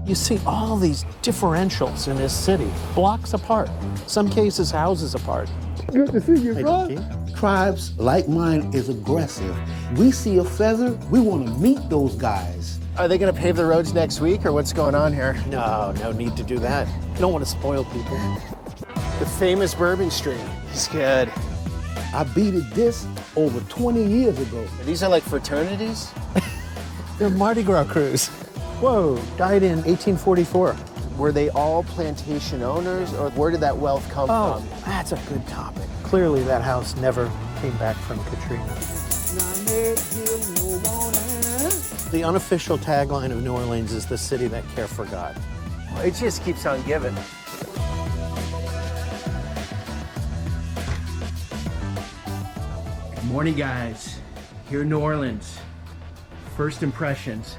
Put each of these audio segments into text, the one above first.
You see all these differentials in this city, blocks apart, some cases houses apart. Good to see you, Hey, bro. Donkey. Tribes like mine is aggressive. We see a feather, we want to meet those guys. Are they going to pave the roads next week, or what's going on here? No need to do that. You don't want to spoil people. The famous Bourbon Street. He's good. I beaded this over 20 years ago. These are like fraternities? They're Mardi Gras crews. Whoa, died in 1844. Were they all plantation owners, or where did that wealth come Oh, from? that's a good topic. Clearly that house never came back from Katrina. The unofficial tagline of New Orleans is the city that care for God. It just keeps on giving. Good morning, guys. Here in New Orleans. First impressions.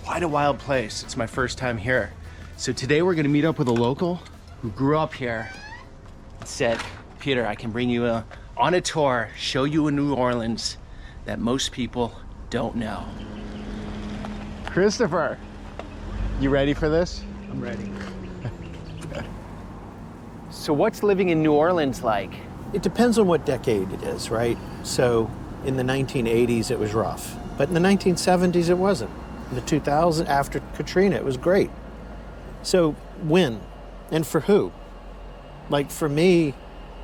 Quite a wild place. It's my first time here. So today we're gonna meet up with a local who grew up here and said, Peter, I can bring you on a tour, show you a New Orleans that most people don't know. Christopher, you ready for this? I'm ready. So what's living in New Orleans like? It depends on what decade it is, right? So in the 1980s, it was rough. But in the 1970s, it wasn't. In the 2000s, after Katrina, it was great. So when and for who? Like for me,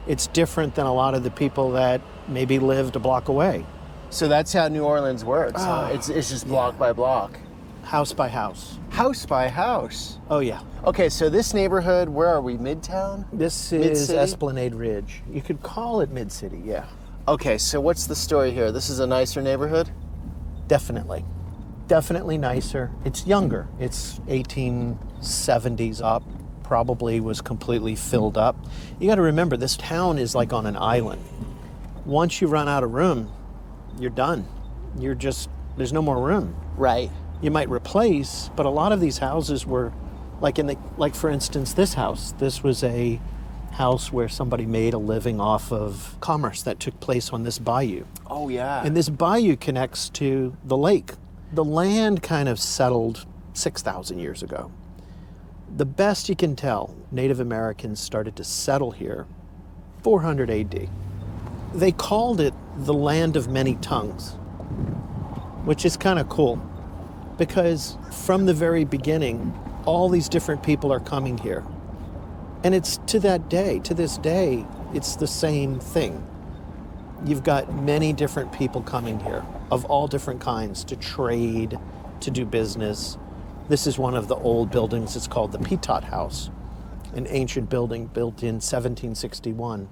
it's different than a lot of the people that maybe lived a block away. So that's how New Orleans works, huh? It's just block by block. House by house. House by house. Oh yeah. Okay, so this neighborhood, where are we, Midtown? This is Mid-city? Esplanade Ridge. You could call it mid-city, yeah. Okay, so what's the story here? This is a nicer neighborhood? Definitely. Definitely nicer. It's younger. It's 1870s up. Probably was completely filled up. You got to remember, this town is like on an island. Once you run out of room, you're done. There's no more room. Right. You might replace, but a lot of these houses were like for instance, this house. This was a house where somebody made a living off of commerce that took place on this bayou. Oh, yeah. And this bayou connects to the lake. The land kind of settled 6,000 years ago. The best you can tell, Native Americans started to settle here 400 AD. They called it the land of many tongues, which is kind of cool because from the very beginning, all these different people are coming here. And it's to this day, it's the same thing. You've got many different people coming here of all different kinds to trade, to do business. This is one of the old buildings. It's called the Pitot House, an ancient building built in 1761.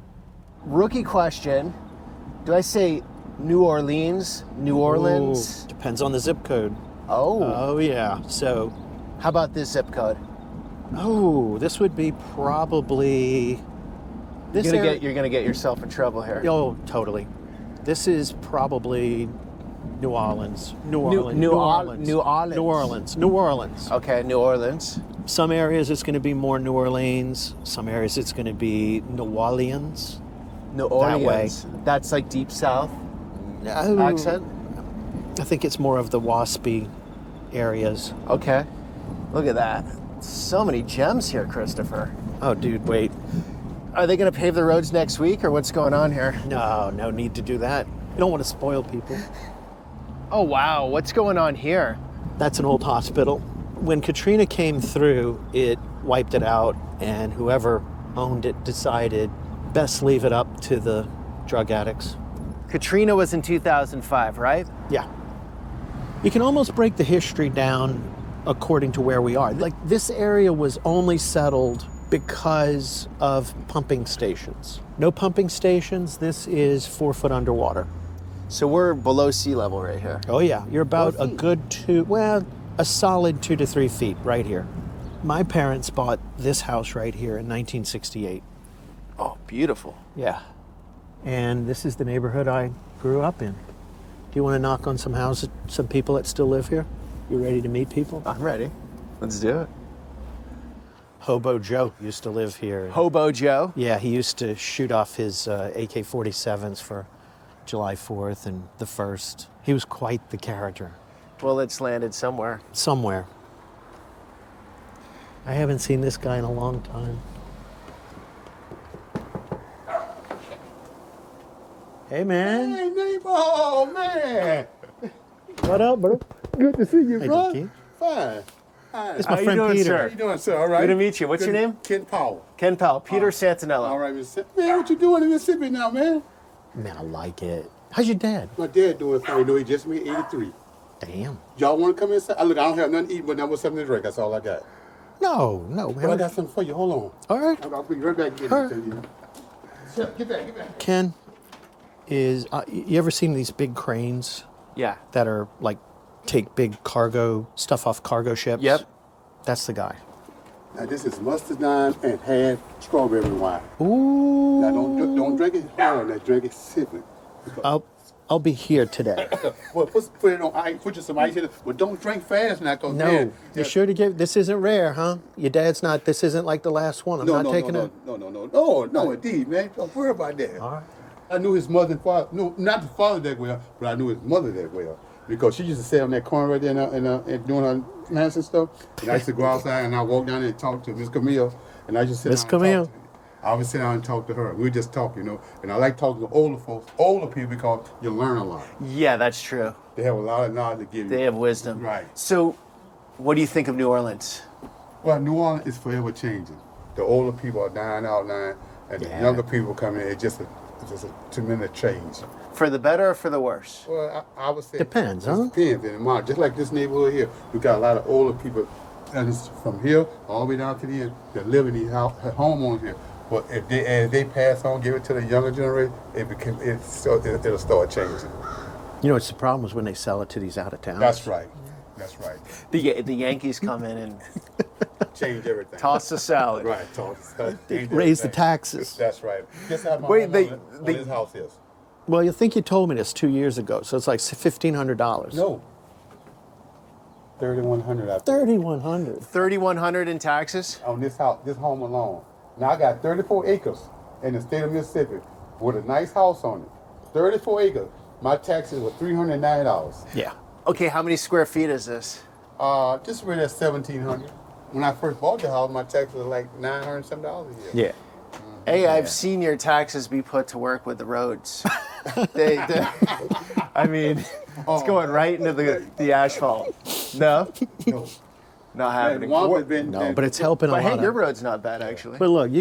Rookie question. Do I say New Orleans? New Orleans? Ooh, depends on the zip code. Oh. Oh yeah, so. How about this zip code? Oh, this would be probably. You're gonna get yourself in trouble here. Oh, totally. This is probably New Orleans. New Orleans. New New Orleans. Orleans. New Orleans. New Orleans. Okay, New Orleans. Some areas it's going to be more New Orleans. Some areas it's going to be New Orleans. New That way. Orleans. That's like deep south accent? I think it's more of the waspy areas. Okay. Look at that. So many gems here, Christopher. Oh, dude, wait. Are they going to pave the roads next week, or what's going on here? No need to do that. You don't want to spoil people. Oh, wow. What's going on here? That's an old hospital. When Katrina came through, it wiped it out, and whoever owned it decided best leave it up to the drug addicts. Katrina was in 2005, right? Yeah. You can almost break the history down according to where we are. Like, this area was only settled because of pumping stations. No pumping stations, this is 4 foot underwater. So we're below sea level right here. Oh yeah, you're about 4 a feet. good a solid 2 to 3 feet right here. My parents bought this house right here in 1968. Oh, beautiful. Yeah. And this is the neighborhood I grew up in. Do you want to knock on some houses, some people that still live here? You ready to meet people? I'm ready. Let's do it. Hobo Joe used to live here. Hobo Joe? Yeah, he used to shoot off his AK-47s for July 4th and the 1st. He was quite the character. Well, it's landed somewhere. Somewhere. I haven't seen this guy in a long time. Hey, man. Hey, neighbor, oh man. What up, bro? Good to see you, Hey, bro. Dickie. Fine. Hi. It's How my you friend doing, Peter. sir? How you doing, sir? All right. Good to meet you. What's your name? Ken Powell. Ken Powell. Peter Santenello. All right, Mississippi. Man, what you doing in Mississippi now, man? Man, I like it. How's your dad? My dad doing fine. You know, he just made 83. Damn. Y'all want to come inside? Look, I don't have nothing to eat, but now what's something to drink. That's all I got. No, But I man. got something for you. Hold on. All right. I'll be right back and get All it to you. Get back, get back. Ken, is you ever seen these big cranes Yeah. that are like take big cargo stuff off cargo ships? Yep. That's the guy. Now, this is mustardine and half strawberry wine. Ooh. Now, don't drink it hard. Now, drink it sipping. I'll be here today. Well, put it on ice. Put you some ice in it. But don't drink fast now, cause No, man, you sure to give. This isn't rare, huh? Your dad's not. This isn't like the last one. I'm not taking it. No, indeed, man. Don't worry about that. All right. I knew his mother and father. No, not the father that well, but I knew his mother that well because she used to sit on that corner right there and doing her plants and stuff. And I used to go outside and I walk down there and talk to Miss Camille, and I just sit Miss down and Camille. talk to her. I would sit down and talk to her. We just talk, And I like talking to older folks, older people, because you learn a lot. Yeah, that's true. They have a lot of knowledge to give you. They have wisdom. Right. So, what do you think of New Orleans? Well, New Orleans is forever changing. The older people are dying out now, and Yeah. the younger people coming in. It's just a tremendous change. For the better or for the worse? Well, I would say Depends, it huh? Depends. And just like this neighborhood here, we got a lot of older people, and it's from here all the way down to the end that live in these homeowners here. But as they pass on, give it to the younger generation, it'll start changing. You know, it's the problem is when they sell it to these out of towns. That's right. That's right. The Yankees come in and Change everything. toss the salad. Right. Toss. Change Raise the everything. taxes. That's right. Guess how my Wait, his house is? Well, you think you told me this 2 years ago, so it's like $1,500. No. 3,100 out there. 3,100. 3,100 in taxes? On this house, this home alone. Now I got 34 acres in the state of Mississippi with a nice house on it. 34 acres. My taxes were $390. Yeah. Okay, how many square feet is this? Just right at 1,700. When I first bought the house, my taxes were like $900 some dollars a year. Yeah. Hey, I've seen your taxes be put to work with the roads. I mean, it's going right into the asphalt. No? No. Not happening. One has been, No, but it's helping a But lot. hey, your road's not bad, actually. But look,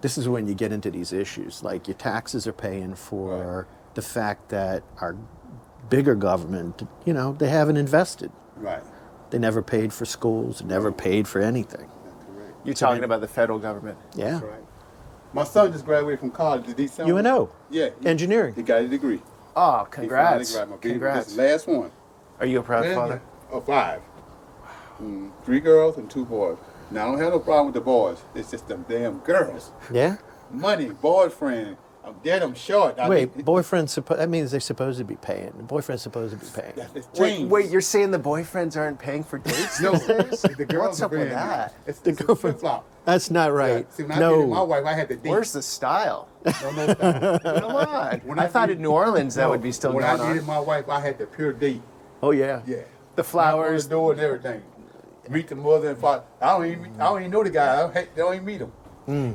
this is when you get into these issues. Like your taxes are paying for the fact that our bigger government, they haven't invested. right. They never paid for schools, never paid for anything. That's correct. You're talking about the federal government. Yeah. That's right. My son just graduated from college. Did he sound UNO. Yeah. Engineering. He got a degree. Oh, He congrats. finally graduated. My baby, Congrats. This last one. Are you a proud Yeah, father? yeah. Oh, 5. 3 girls and 2 boys. Now, I don't have no problem with the boys. It's just them damn girls. Yeah? Money, boyfriend. I'm dead, I'm short. Wait, that means they're supposed to be paying. The boyfriend's supposed to be paying. It's Wait, changed. wait, you're saying the boyfriends aren't paying for dates No, these days? the girls What's are up with paying. that? It's The a girlfriend- flip-flop. That's not right. Yeah. See, when I dated my No. wife, I had to date. Where's the style? No style. Come on. When I I thought dated- in New Orleans that No, would be still when going I dated on. my wife, I had the pure date. Oh, yeah. Yeah. The flowers. Knock on the door and everything. Meet the mother and father. I don't even know the guy. I don't even meet him.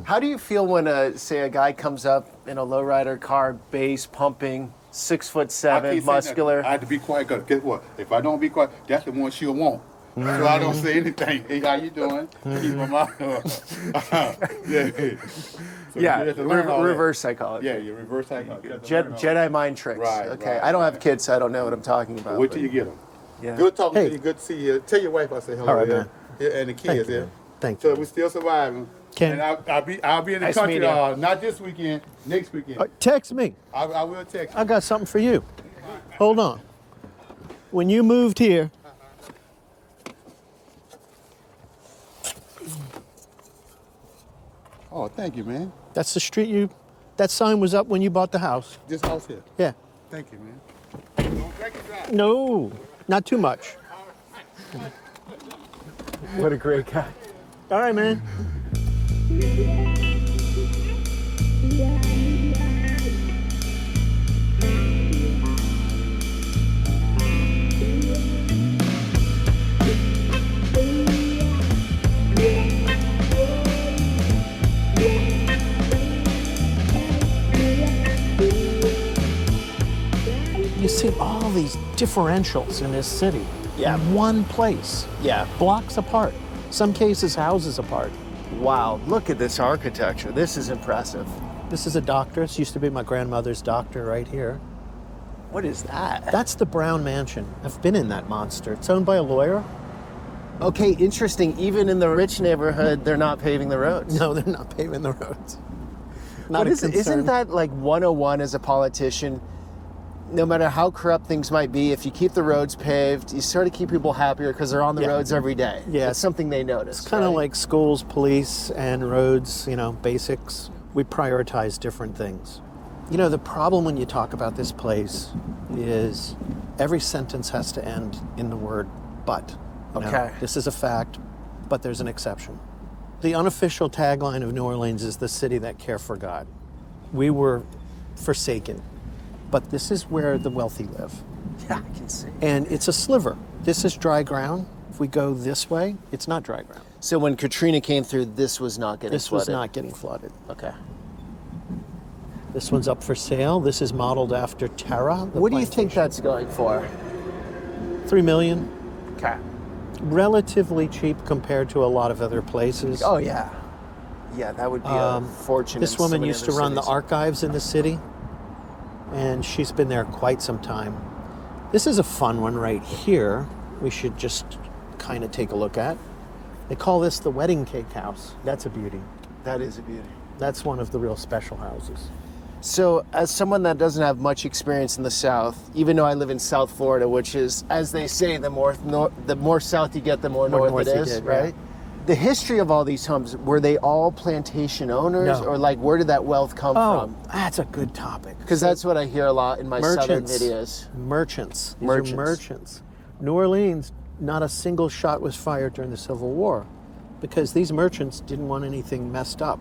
How do you feel when, say, a guy comes up in a lowrider car, bass pumping, 6'7", I can't say muscular? nothing. I had to be quiet because guess what? If I don't be quiet, that's the one she'll want. So I don't say anything. Hey, how you doing? Keep my mouth. Yeah. So Yeah, you have to learn all that. reverse psychology. Yeah, you reverse psychology. You have to learn all that. Jedi mind tricks. Right, Okay, right, I don't have right. kids, so I don't know what I'm talking about. Wait but- till you get them. Yeah. Good talking Hey. to you. Good to see you. Tell your wife I say hello. All right, yeah. man. Yeah, and the kids. Thank you, Yeah. man. Thank So you. we're still surviving. Ken. And I'll be in the Nice country. meeting you. Not this weekend. Next weekend. Text me. I will text you. I got something for you. Hold on. When you moved here, Oh, thank you, man. that's the street that sign was up when you bought the house. This house here. Yeah. Thank you, man. Don't drink and drive. No, not too much. What a great guy. All right, man. these differentials in this city. Yeah. In one place. Yeah. Blocks apart. Some cases, houses apart. Wow, look at this architecture. This is impressive. This is a doctor. This used to be my grandmother's doctor right here. What is that? That's the Brown Mansion. I've been in that monster. It's owned by a lawyer. Okay, interesting. Even in the rich neighborhood, they're not paving the roads. No, they're not paving the roads. Not But a isn't concern. that like 101 as a politician? No matter how corrupt things might be, if you keep the roads paved, you sort of keep people happier because they're on the Yeah. roads every day. Yeah. It's something they notice. kind of right? like schools, police, and roads, basics. We prioritize different things. The problem when you talk about this place is every sentence has to end in the word but. Okay. This is a fact, but there's an exception. The unofficial tagline of New Orleans is the city that care for God. We were forsaken, but this is where the wealthy live. Yeah, I can see. And it's a sliver. This is dry ground. If we go this way, it's not dry ground. So when Katrina came through, this was not getting This flooded. was not getting flooded. Okay. This one's up for sale. This is modeled after Terra. the What do you think plantation. that's going for? $3 million. Okay. Relatively cheap compared to a lot of other places. Oh yeah. Yeah, that would be a fortune. This in so woman many used to other run the cities. archives in the city, and she's been there quite some time. This is a fun one right here. We should just kind of take a look at. They call this the wedding cake house. That's a beauty. That is a beauty. That's one of the real special houses. So, as someone that doesn't have much experience in the South, even though I live in South Florida, which is, as they say, the more south you get, the more north north it you is, get, yeah. right? The history of all these homes, were they all plantation owners, No. or like where did that wealth come from? That's a good topic. Because that's what I hear a lot in my southern videos. Merchants. These Merchants. are merchants. New Orleans, not a single shot was fired during the Civil War because these merchants didn't want anything messed up.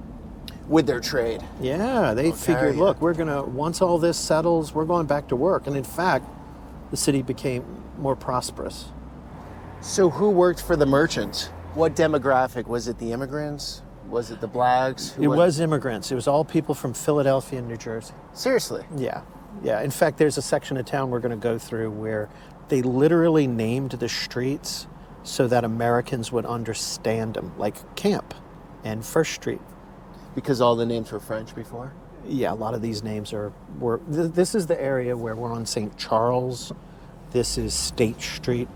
With their trade. Yeah, they figured, yeah. look, once all this settles, we're going back to work. And in fact, the city became more prosperous. So who worked for the merchants? What demographic? Was it the immigrants? Was it the blacks? It was immigrants. It was all people from Philadelphia and New Jersey. Seriously? Yeah. In fact, there's a section of town we're going to go through where they literally named the streets so that Americans would understand them, like Camp and First Street. Because all the names were French before? Yeah, a lot of these names were. This is the area where we're on St. Charles. This is State Street.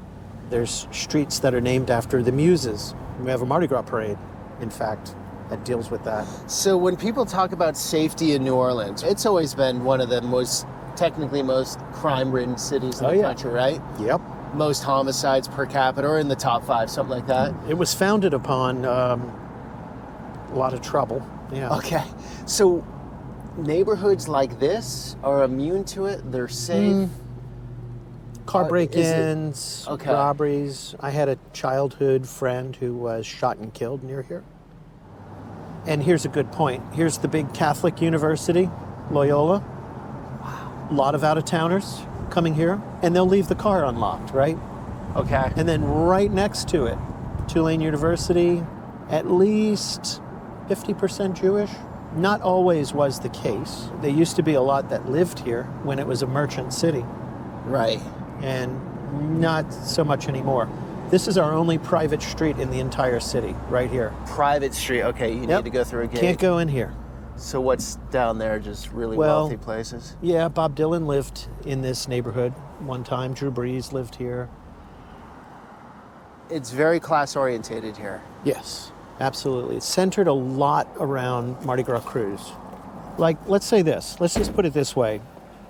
There's streets that are named after the Muses. We have a Mardi Gras parade, in fact, that deals with that. So when people talk about safety in New Orleans, it's always been one of the technically most crime-ridden cities in the country, right? Yep. Most homicides per capita, or in the top 5, something like that. It was founded upon a lot of trouble. Yeah. Okay. So neighborhoods like this are immune to it? They're safe? Car is it- break-ins, Okay. robberies. I had a childhood friend who was shot and killed near here. And here's a good point. Here's the big Catholic university, Loyola. Wow. A lot of out-of-towners coming here, and they'll leave the car unlocked, right? Okay. And then right next to it, Tulane University, at least 50% Jewish. Not always was the case. There used to be a lot that lived here when it was a merchant city, Right. and not so much anymore. This is our only private street in the entire city, right here. Private street. Okay, you Yep. need to go through a gate. Can't go in here. So what's down there? Just really Well, wealthy places? Yeah, Bob Dylan lived in this neighborhood one time. Drew Brees lived here. It's very class orientated here. Yes, absolutely. It's centered a lot around Mardi Gras cruise. Like, let's say this. Let's just put it this way.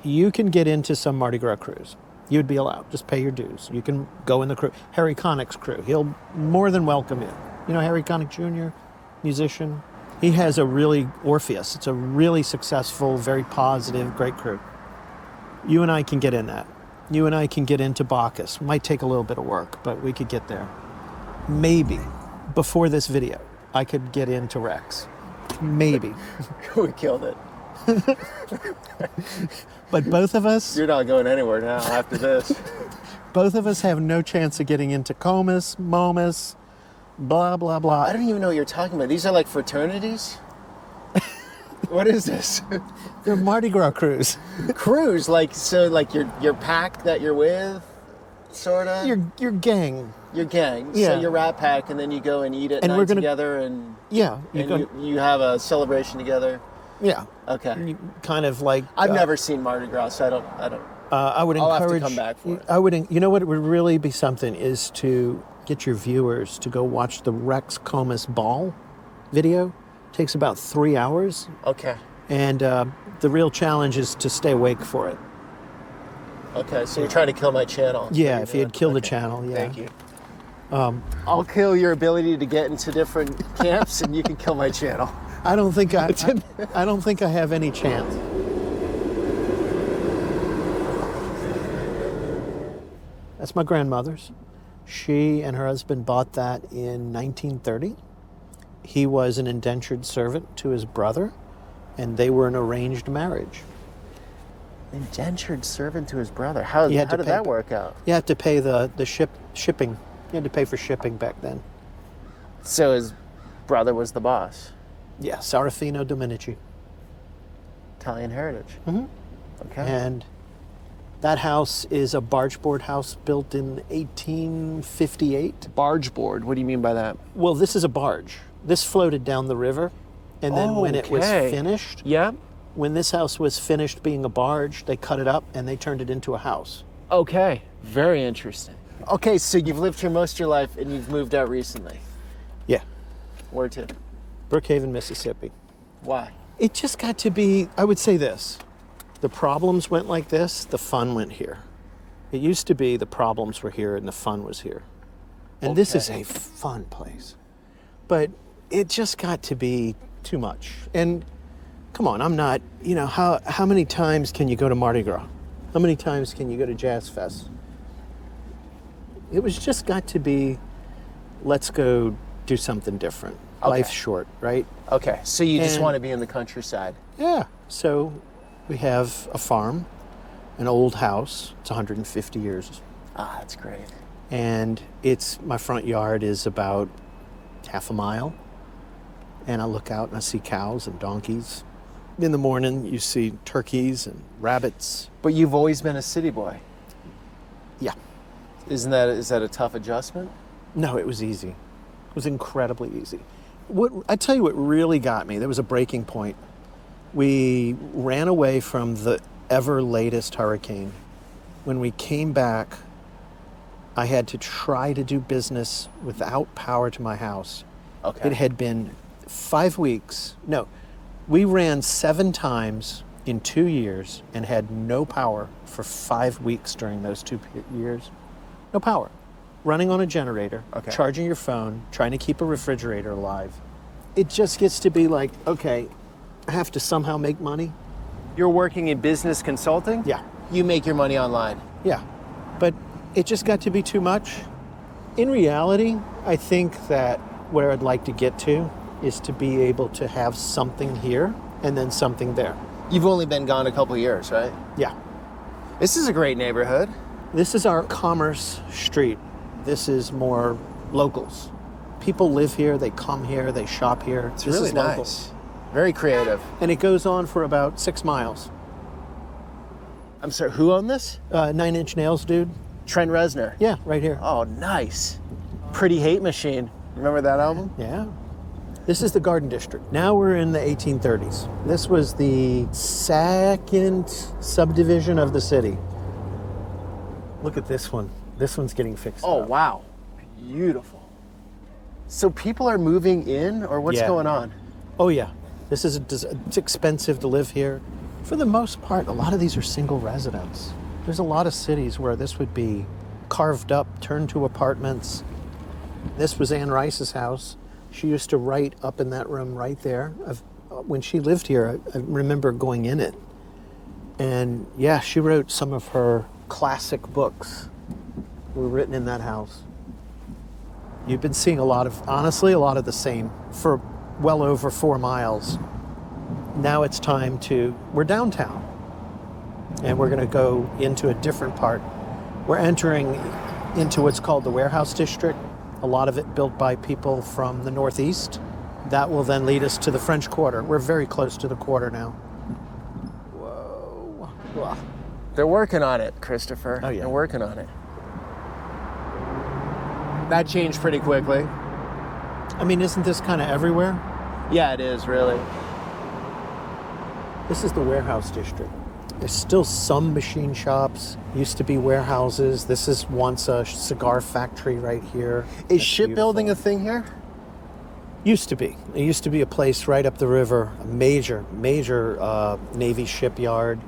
You can get into some Mardi Gras cruise. You'd be allowed. Just pay your dues. You can go in the crew. Harry Connick's crew. He'll more than welcome you. You know Harry Connick Jr., musician? He has Orpheus. It's a really successful, very positive, great crew. You and I can get in that. You and I can get into Bacchus. Might take a little bit of work, but we could get there. Maybe, before this video, I could get into Rex. Maybe. We killed it. But both of us, You're not going anywhere now after this. have no chance of getting into Comus, Momus, blah, blah, blah. I don't even know what you're talking about. These are like fraternities? What is this? They're Mardi Gras crews. Cruise, like your pack that you're with, sort of. Your gang. Your gang. Yeah. So your rat pack, and then you go and eat at And night we're gonna- together, and Yeah. you have a celebration together. Yeah. Okay. You kind of like. I've never seen Mardi Gras, so I don't. I would I'll have to encourage. come back for it. I would. You know what? It would really be something is to get your viewers to go watch the Rex Comus Ball video. Takes about 3 hours, Okay. and the real challenge is to stay awake for it. Okay. So you're trying to kill my channel. is what Yeah, you're if you had doing. killed the Okay. channel, yeah. Thank you. I'll kill your ability to get into different camps, and you can kill my channel. I don't think I don't think I have any chance. That's my grandmother's. She and her husband bought that in 1930. He was an indentured servant to his brother, and they were an arranged marriage. Indentured servant to his brother. How You had to did pay- that work out? You had to pay the shipping. You had to pay for shipping back then. So his brother was the boss. Yeah, Serafino Dominici. Italian heritage. Mhm. Okay. And that house is a bargeboard house built in 1858. Barge board. What do you mean by that? Well, this is a barge. This floated down the river, and then when it was Okay. finished, Yeah. when this house was finished being a barge, they cut it up and they turned it into a house. Okay. Very interesting. Okay, so you've lived here most of your life, and you've moved out recently. Yeah, Where to? Brookhaven, Mississippi. Why? It just got to be, I would say this, the problems went like this, the fun went here. It used to be the problems were here and the fun was here. And this is Okay. a fun place. But it just got to be too much. And come on, I'm not, how many times can you go to Mardi Gras? How many times can you go to Jazz Fest? It was just got to be, let's go do something different. Okay. Life's short, right? Okay, so you just And- want to be in the countryside. Yeah. So we have a farm, an old house. It's 150 years. Ah, that's great. And my front yard is about half a mile. And I look out and I see cows and donkeys. In the morning, you see turkeys and rabbits. But you've always been a city boy. Yeah. Is that a tough adjustment? No, it was easy. It was incredibly easy. I tell you what really got me, there was a breaking point. We ran away from the ever latest hurricane. When we came back, I had to try to do business without power to my house. Okay. It had been 5 weeks. No, we ran 7 times in 2 years and had no power for 5 weeks during those 2 years. No power. Running on a generator, Okay. charging your phone, trying to keep a refrigerator alive. It just gets to be like, okay, I have to somehow make money. You're working in business consulting? Yeah. You make your money online. Yeah, but it just got to be too much. In reality, I think that where I'd like to get to is to be able to have something here and then something there. You've only been gone a couple years, right? Yeah. This is a great neighborhood. This is our commerce street. This is more locals. People live here, they come here, they shop here. It's this really is local. nice. Very creative. And it goes on for about 6 miles. I'm sorry, who owned this? 9 Inch Nails, dude. Trent Reznor. Yeah, right here. Oh, nice. Pretty Hate Machine. Remember that album? Yeah. This is the Garden District. Now we're in the 1830s. This was the second subdivision of the city. Look at this one. This one's getting fixed Oh, up. wow. Beautiful. So people are moving in, or what's Yeah. going on? Oh, yeah. It's expensive to live here. For the most part, a lot of these are single residents. There's a lot of cities where this would be carved up, turned to apartments. This was Anne Rice's house. She used to write up in that room right there. When she lived here, I remember going in it. And yeah, she wrote some of her classic books were written in that house. You've been seeing a lot of the same for well over 4 miles. Now it's time we're downtown. And we're gonna go into a different part. We're entering into what's called the warehouse district. A lot of it built by people from the Northeast. That will then lead us to the French Quarter. We're very close to the quarter now. Whoa. Wow. They're working on it, Christopher. Oh, yeah. They're working on it. That changed pretty quickly. I mean, isn't this kind of everywhere? Yeah, it is, really. This is the warehouse district. There's still some machine shops, used to be warehouses. This is once a cigar factory right here. Is That's shipbuilding beautiful. a thing here? Used to be. It used to be a place right up the river, a major Navy shipyard.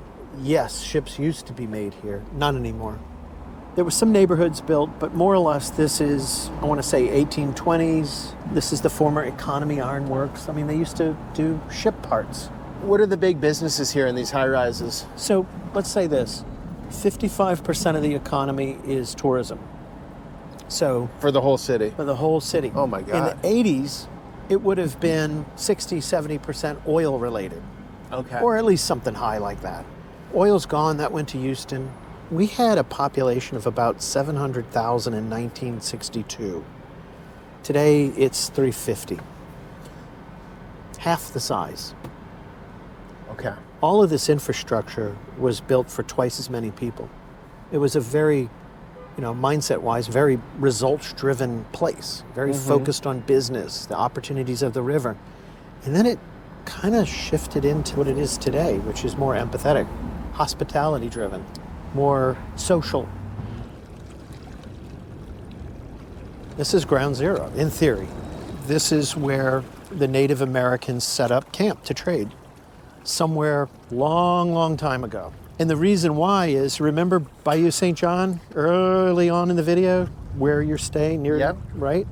Yes, ships used to be made here. Not anymore. There were some neighborhoods built, but more or less this is, I want to say 1820s. This is the former Economy Iron Works. I mean, they used to do ship parts. What are the big businesses here in these high rises? So let's say this, 55% of the economy is tourism. So For the whole city? for the whole city. Oh my God. In the 80s, it would have been 60, 70% oil related, Okay. or at least something high like that. Oil's gone, that went to Houston. We had a population of about 700,000 in 1962. Today, it's 350. Half the size. Okay. All of this infrastructure was built for twice as many people. It was a very, mindset-wise, very results-driven place, very focused on business, the opportunities of the river. And then it kind of shifted into what it is today, which is more empathetic, hospitality-driven, more social. This is ground zero, in theory. This is where the Native Americans set up camp to trade, somewhere long, long time ago. And the reason why is, remember Bayou St. John early on in the video, where you're staying near, Yep. right?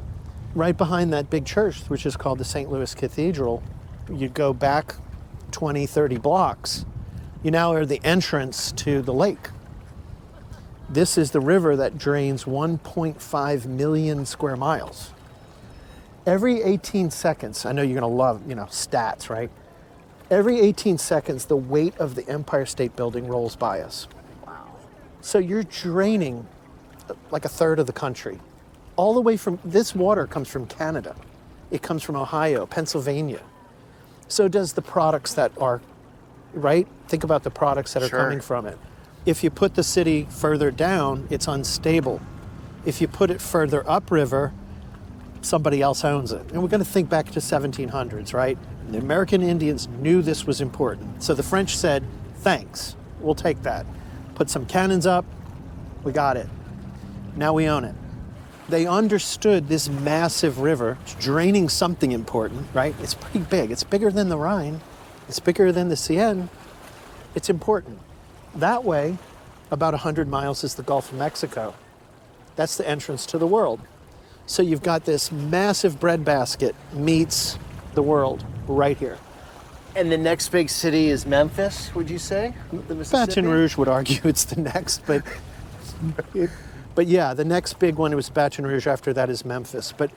Right behind that big church, which is called the St. Louis Cathedral. You go back 20, 30 blocks, you now are the entrance to the lake. This is the river that drains 1.5 million square miles. Every 18 seconds, I know you're gonna love, stats, right? Every 18 seconds, the weight of the Empire State Building rolls by us. Wow. So you're draining like a third of the country. All the way from, this water comes from Canada. It comes from Ohio, Pennsylvania. So does the products that are, right? Think about the products that are Sure. coming from it. If you put the city further down, it's unstable. If you put it further upriver, somebody else owns it. And we're going to think back to 1700s, right? The American Indians knew this was important. So the French said, thanks, we'll take that. Put some cannons up, we got it. Now we own it. They understood this massive river draining something important, right? It's pretty big. It's bigger than the Rhine. It's bigger than the Seine. It's important. That way, about 100 miles is the Gulf of Mexico. That's the entrance to the world. So you've got this massive breadbasket meets the world right here. And the next big city is Memphis, would you say? The Mississippi? Baton Rouge would argue it's the next, but yeah, the next big one was Baton Rouge. After that is Memphis. But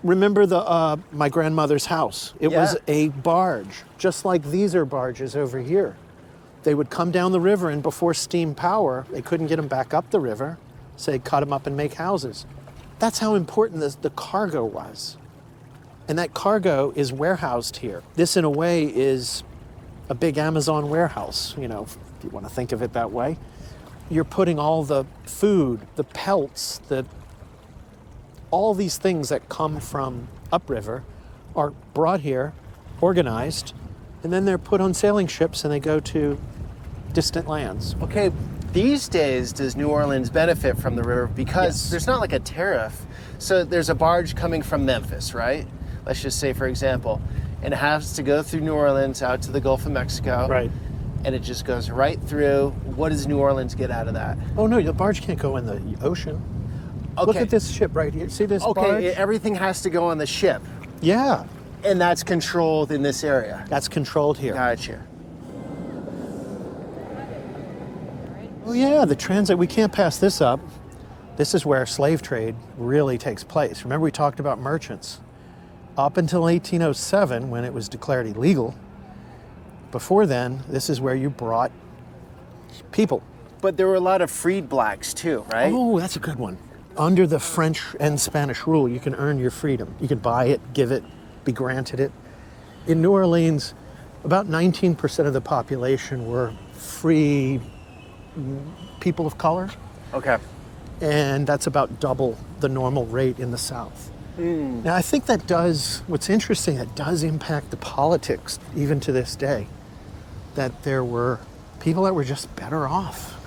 remember my grandmother's house? It was a barge, just like these are barges over here. They would come down the river, and before steam power, they couldn't get them back up the river, so they'd cut them up and make houses. That's how important the cargo was. And that cargo is warehoused here. This, in a way, is a big Amazon warehouse, if you want to think of it that way. You're putting all the food, the pelts, all these things that come from upriver are brought here, organized, and then they're put on sailing ships and they go to distant lands. Okay, these days, does New Orleans benefit from the river? Because Yes. there's not like a tariff. So there's a barge coming from Memphis, right? Let's just say, for example, and it has to go through New Orleans out to the Gulf of Mexico. Right. And it just goes right through. What does New Orleans get out of that? Oh no, the barge can't go in the ocean. Okay. Look at this ship right here. See this barge? Okay, everything has to go on the ship. Yeah, And that's controlled in this area. that's controlled here. Gotcha. Oh yeah, the transit, we can't pass this up. This is where slave trade really takes place. Remember we talked about merchants. Up until 1807, when it was declared illegal, before then, this is where you brought people. But there were a lot of freed blacks too, right? Oh, that's a good one. Under the French and Spanish rule, you can earn your freedom. You can buy it, give it. be granted it. In New Orleans, about 19% of the population were free people of color, Okay. and that's about double the normal rate in the South. Now, I think what's interesting, that does impact the politics even to this day, that there were people that were just better off.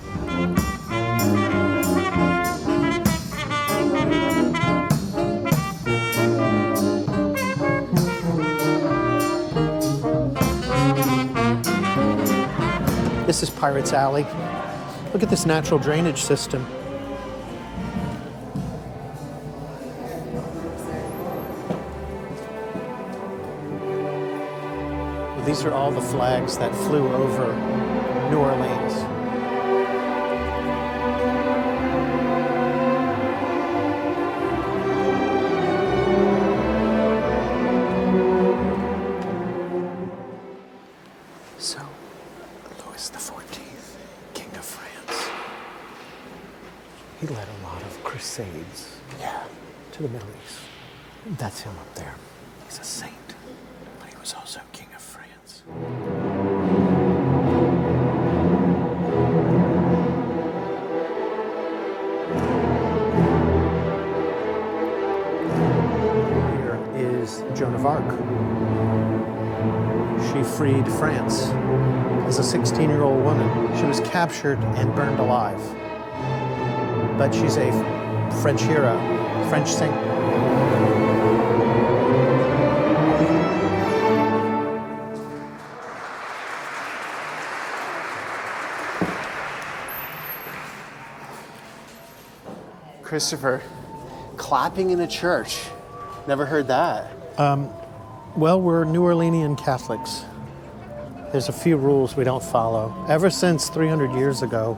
This is Pirates Alley. Look at this natural drainage system. These are all the flags that flew over New Orleans. So, Louis XIV, King of France, he led a lot of crusades, to the Middle East. That's him up there. He's a saint, but he was also King of France. Here is Joan of Arc. She freed France as a 16-year-old woman. She was captured and burned alive. But she's a French hero, French saint. Christopher, clapping in a church. Never heard that. Well, we're New Orleanian Catholics. There's a few rules we don't follow. Ever since 300 years ago,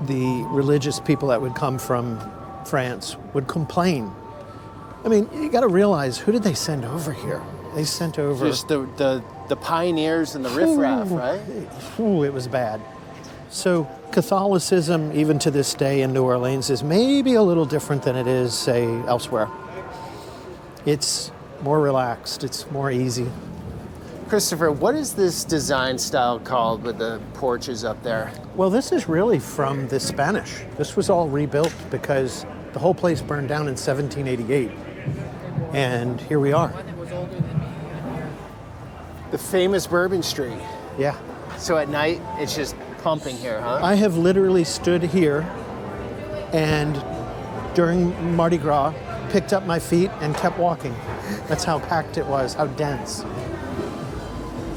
the religious people that would come from France would complain. I mean, you got to realize, who did they send over here? They sent over... Just the pioneers and the riffraff, right? Ooh, it was bad. So Catholicism, even to this day in New Orleans, is maybe a little different than it is, say, elsewhere. It's more relaxed, it's more easy. Christopher, what is this design style called with the porches up there? Well, this is really from the Spanish. This was all rebuilt because the whole place burned down in 1788. And here we are. The famous Bourbon Street. Yeah. So at night, it's just pumping here, huh? I have literally stood here and during Mardi Gras, picked up my feet and kept walking. That's how packed it was, how dense.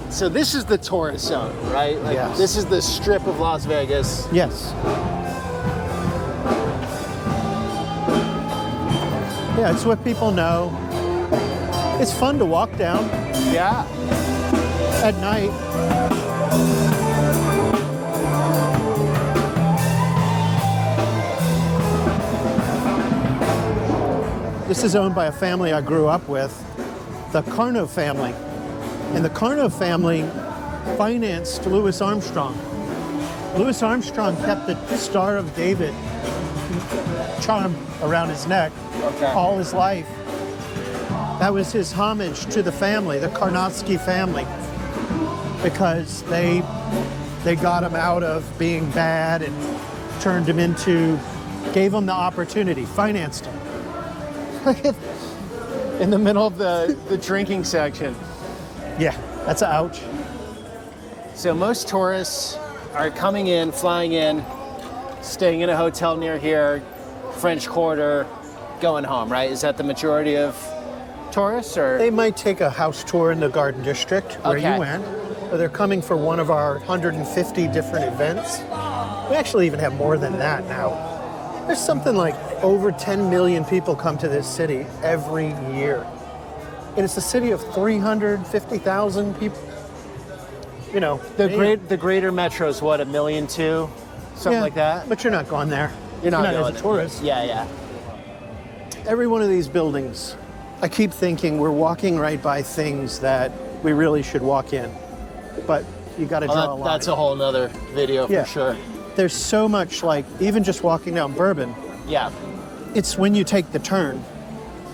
So this is the tourist zone, right? Like, Yes. This is the strip of Las Vegas. Yes. Yeah, it's what people know. It's fun to walk down Yeah. at night. This is owned by a family I grew up with, the Carnot family. And the Carnot family financed Louis Armstrong. Louis Armstrong kept the Star of David charm around his neck all his life. That was his homage to the family, the Karnofsky family, because they got him out of being bad and turned him into, gave him the opportunity, financed him. In the middle of the drinking section. Yeah, that's a ouch. So most tourists are coming in, flying in, staying in a hotel near here, French Quarter, going home, right? Is that the majority of tourists, or? They might take a house tour in the Garden District where Okay. you went, or they're coming for one of our 150 different events. We actually even have more than that now. There's something like over 10 million people come to this city every year. And it's a city of 350,000 people. You know, The greater metro's what, 1.2 million, something yeah, like that? But you're not going there. You're not as going a tourist. Yeah. Every one of these buildings, I keep thinking we're walking right by things that we really should walk in. But you got to draw a line. That's a whole nother video Yeah. for sure. There's so much, like, even just walking down Bourbon, Yeah. it's when you take the turn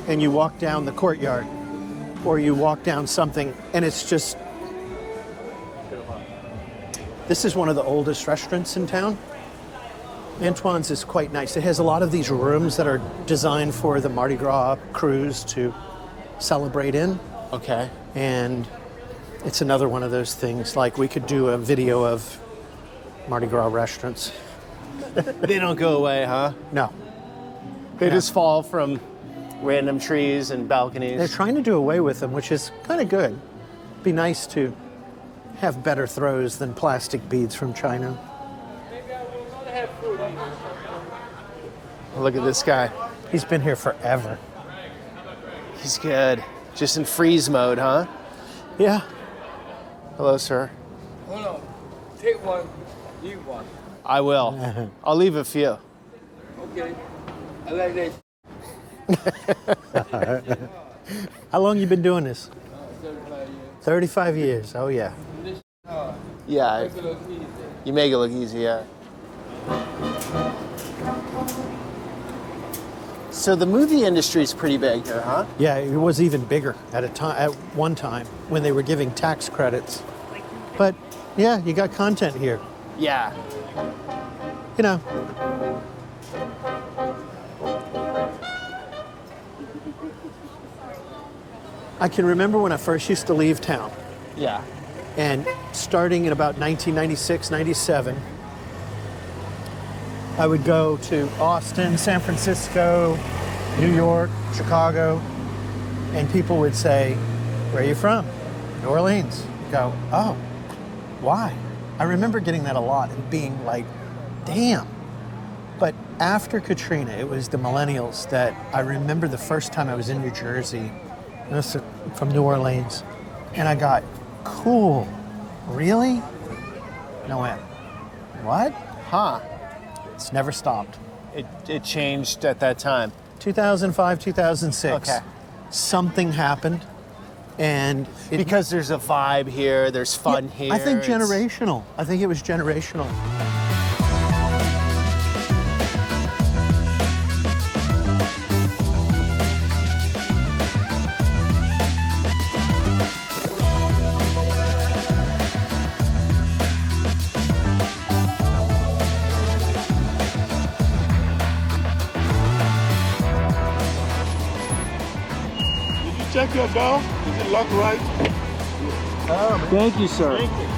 and you walk down the courtyard. or you walk down something and it's just... This is one of the oldest restaurants in town. Antoine's is quite nice. It has a lot of these rooms that are designed for the Mardi Gras cruise to celebrate in. Okay. And it's another one of those things, like we could do a video of Mardi Gras restaurants. They don't go away, huh? No. They just fall from random trees and balconies. They're trying to do away with them, which is kind of good. Be nice to have better throws than plastic beads from China. Look at this guy. He's been here forever. He's good. Just in freeze mode, huh? Yeah. Hello, sir. Hold on. Take one, leave one. I will. I'll leave a few. Okay. I like that. How long you been doing this? 35 years. 35 years. Oh, yeah. Yeah, Make it look easy. you make it look easy, yeah. So the movie industry is pretty big here, huh? Yeah, it was even bigger at one time when they were giving tax credits. But yeah, you got content here. Yeah. You know. I can remember when I first used to leave town, Yeah. and starting in about 1996, 97, I would go to Austin, San Francisco, New York, Chicago, and people would say, "Where are you from?" "New Orleans." I'd go, "Oh, why?" I remember getting that a lot and being like, damn. But after Katrina, it was the millennials that I remember the first time I was in New Jersey, and this is from New Orleans, and I got, cool, really? And I went, what? Huh. It's never stopped. It changed at that time. 2005, 2006. Okay. Something happened, and Because there's a vibe here, there's fun here. I think it's- generational. I think it was generational. Did you check your door? Is it locked right? Thank you, sir. Thank you.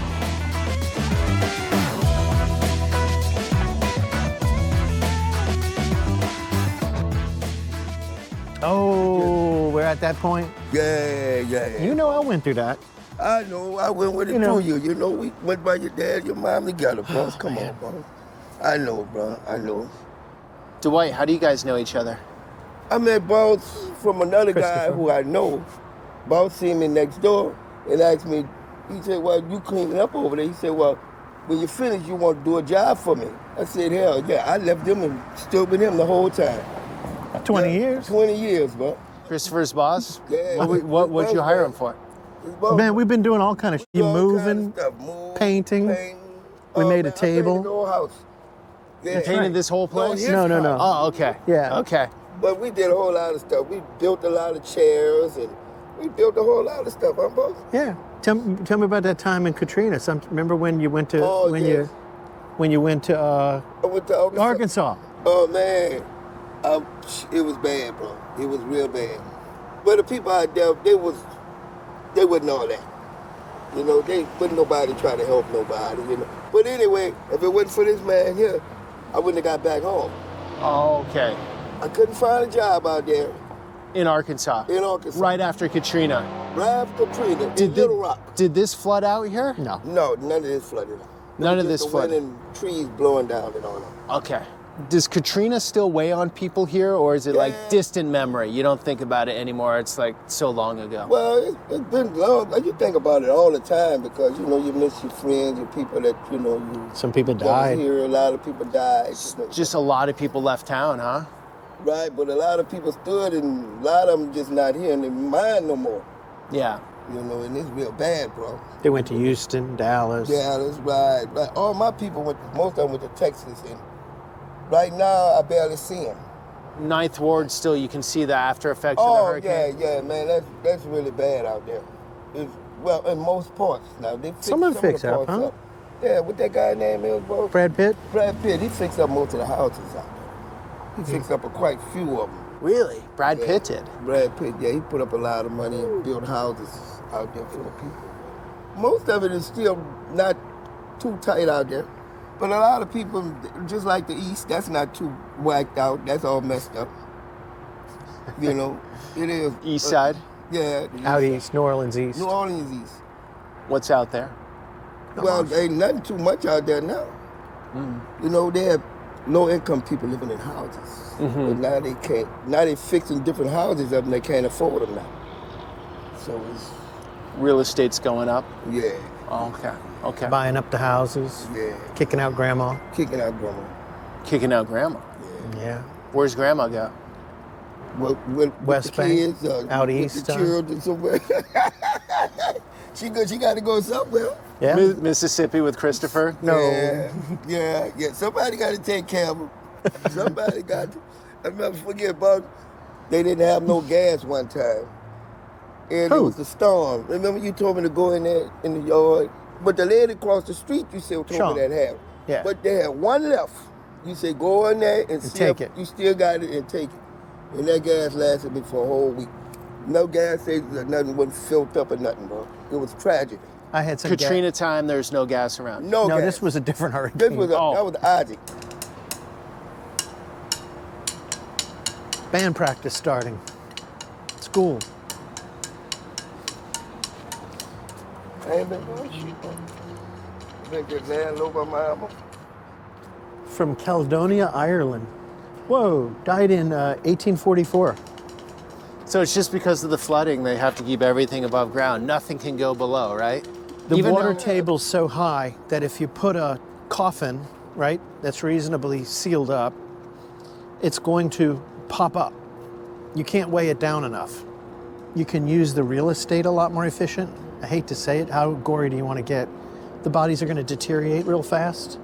Oh, we're at that point. Yeah. You know I went through that. I know. I went with it You know. through you. You know, we went by your dad, your mom together, bro. Come on, bro. I know, bro. I know. Dwight, how do you guys know each other? I met Boss from another guy Christopher. who I know. Boss seen me next door and asked me, he said, well, you cleaning up over there. He said, well, when you finish, you want to do a job for me. I said, hell yeah. I left him and stood with him the whole time. 20 Yeah, years. 20 years, bro. Christopher's boss? Yeah. What'd you hire him for? His boss- Man, we've been doing all kind of you all kinds of moving, stuff. Move, painting. We made a man, I painted table. the whole house. Yeah. You painted this whole place? his No. house. Oh, okay. Yeah. Okay. But we did a whole lot of stuff. We built a lot of chairs and we built a whole lot of stuff, huh, boss? Yeah. Tell me about that time in Katrina. Remember when you went to Oh, yes. when you went to I went to Arkansas. Arkansas? Oh man, it was bad, bro. It was real bad. But the people out there, they wasn't all that. You know, they wasn't nobody try to help nobody. You know. But anyway, if it wasn't for this man here, I wouldn't have got back home. Oh, okay. I couldn't find a job out there In Arkansas. in Arkansas. Right after Katrina. Right after Katrina, in thi- Little Rock. Did this flood out here? No. No, none of this flooded. None of Just this the flooded. wind and trees blowing down and all that. Okay. Does Katrina still weigh on people here, or is it like Yeah. distant memory? You don't think about it anymore. It's like so long ago. Well, it's been long. You think about it all the time because, you know, you miss your friends, your people that, you know, you Some people that died. was here. A lot of people died. Just a lot of people left town, huh? Right, but a lot of people stood and a lot of them just not here in their mind no more. Yeah. You know, and it's real bad, bro. They went to Houston, Dallas. Yeah, that's right. All my people most of them went to Texas, and right now I barely see them. Ninth Ward still, you can see the after effects of the Oh, hurricane? yeah, man, that's really bad out there. Well, in most parts. Now, they fix Some of it the fixed up, parts huh? Yeah, what that guy name is, bro? Brad Pitt? Brad Pitt, he fixed up most of the houses out there. He fixed up quite few of them. Really? Brad Yeah. Pitt did? Brad Pitt, yeah, he put up a lot of money and built houses out there for the people. Most of it is still not too tight out there. But a lot of people, just like the East, that's not too whacked out. That's all messed up. You know, it is. East side? Yeah. Out east, New Orleans east. New Orleans East. What's out there? Well, ain't nothing too much out there now. You know, they have low-income people living in houses. But now they can't. Now they fixing different houses up and they can't afford them now. So it's, Real estate's going up? yeah, Oh, okay. Buying up the houses, yeah. kicking out grandma. Kicking out grandma. Kicking out grandma. Yeah. Where's grandma go? With West the Bank, kids, out with east, the children somewhere. she got to go somewhere. Yeah. Mississippi with Christopher? No. Yeah. Somebody got to take care of them. Somebody got to. I never forget about. They didn't have no gas one time, and it was a storm. Remember you told me to go in there in the yard, but the lady across the street you said told me that had. Yeah. But they had one left. You say go in there and see take if it. you still got it and take it. And that gas lasted me for a whole week. No gas stations, nothing wasn't filled up or nothing, bro. It was tragic. I had some Katrina time, there's no gas around. No No, gas. this was a different hurricane. This was that was Isaac. Band practice starting. School. I ain't been doing shit. Been getting ran over my mama. From Caledonia, Ireland. Whoa, died in 1844. So it's just because of the flooding, they have to keep everything above ground. Nothing can go below, right? The Even water though- table's so high that if you put a coffin, right, that's reasonably sealed up, it's going to pop up. You can't weigh it down enough. You can use the real estate a lot more efficient. I hate to say it, how gory do you want to get? The bodies are going to deteriorate real fast.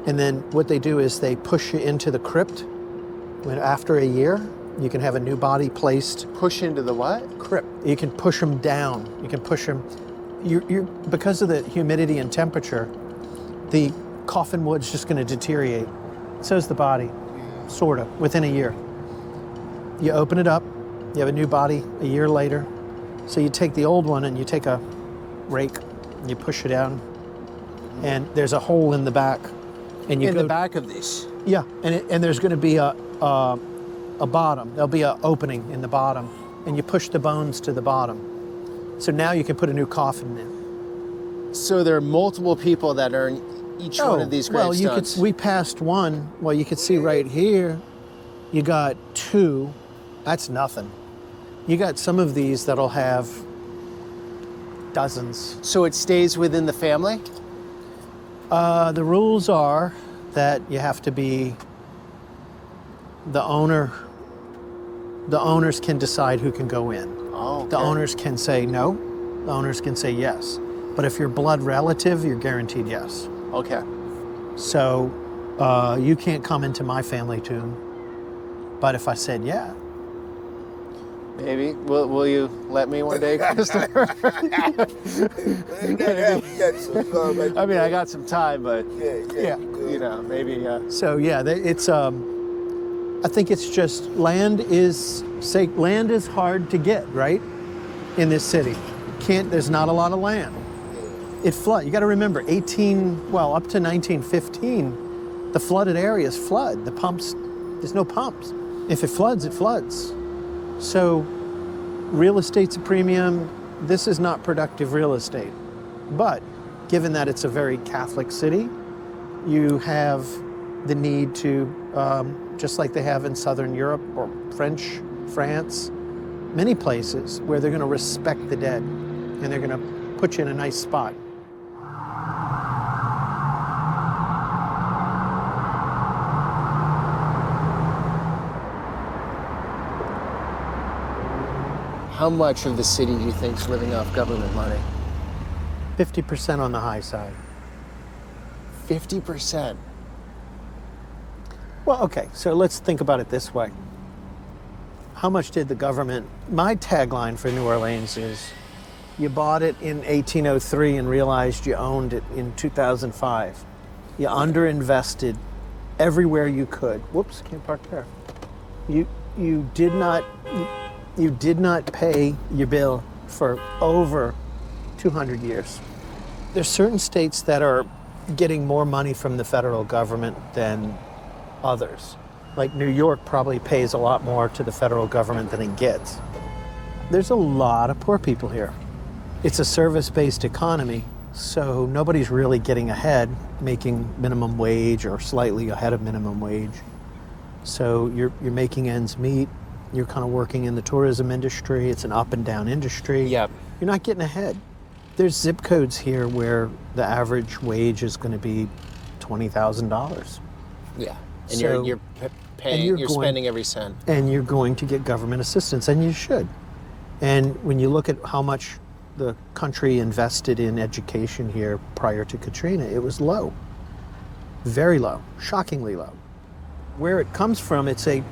And then what they do is they push you into the crypt. When after a year, you can have a new body placed. Push into the what? Crypt. You can push them down. You can push them. You're because of the humidity and temperature, the coffin wood's just going to deteriorate. So is the body, sort of, within a year. You open it up, you have a new body a year later. So you take the old one and you take a rake and you push it down, and there's a hole in the back. And you In go, the back of these. yeah, and there's going to be a bottom. There'll be an opening in the bottom, and you push the bones to the bottom. So now you can put a new coffin in. So there are multiple people that are in each one of these well, gravestones. we passed one. Well, you could see right here, you got two. That's nothing. You got some of these that'll have dozens. So it stays within the family? The rules are that you have to be the owner. The owners can decide who can go in. Oh, okay. The owners can say no. The owners can say yes. But if you're blood relative, you're guaranteed yes. Okay. So you can't come into my family tomb. But if I said yeah, Maybe. Will you let me one day, Christopher? I mean, I got some time, but yeah. you know, maybe. So yeah, it's. I think it's just land is hard to get right in this city. There's not a lot of land. It flood. You got to remember, up to 1915, the flooded areas flood. The pumps, there's no pumps. If it floods, it floods. So real estate's a premium. This is not productive real estate. But given that it's a very Catholic city, you have the need to, just like they have in Southern Europe or France, many places where they're going to respect the dead and they're going to put you in a nice spot. How much of the city do you think is living off government money? 50% on the high side. 50%. Well, okay, so let's think about it this way. how much did the government, my tagline for New Orleans is, you bought it in 1803 and realized you owned it in 2005. You underinvested everywhere you could. Whoops, can't park there. You did not pay your bill for over 200 years. There's certain states that are getting more money from the federal government than others. Like New York probably pays a lot more to the federal government than it gets. There's a lot of poor people here. It's a service-based economy, so nobody's really getting ahead, making minimum wage or slightly ahead of minimum wage. So you're making ends meet. You're kind of working in the tourism industry. It's an up and down industry. Yep. You're not getting ahead. There's zip codes here where the average wage is going to be $20,000. Yeah. And So- you're paying, and you're going- spending every cent. And you're going to get government assistance, and you should. And when you look at how much the country invested in education here prior to Katrina, it was low. Very low, shockingly low. Where it comes from, it's a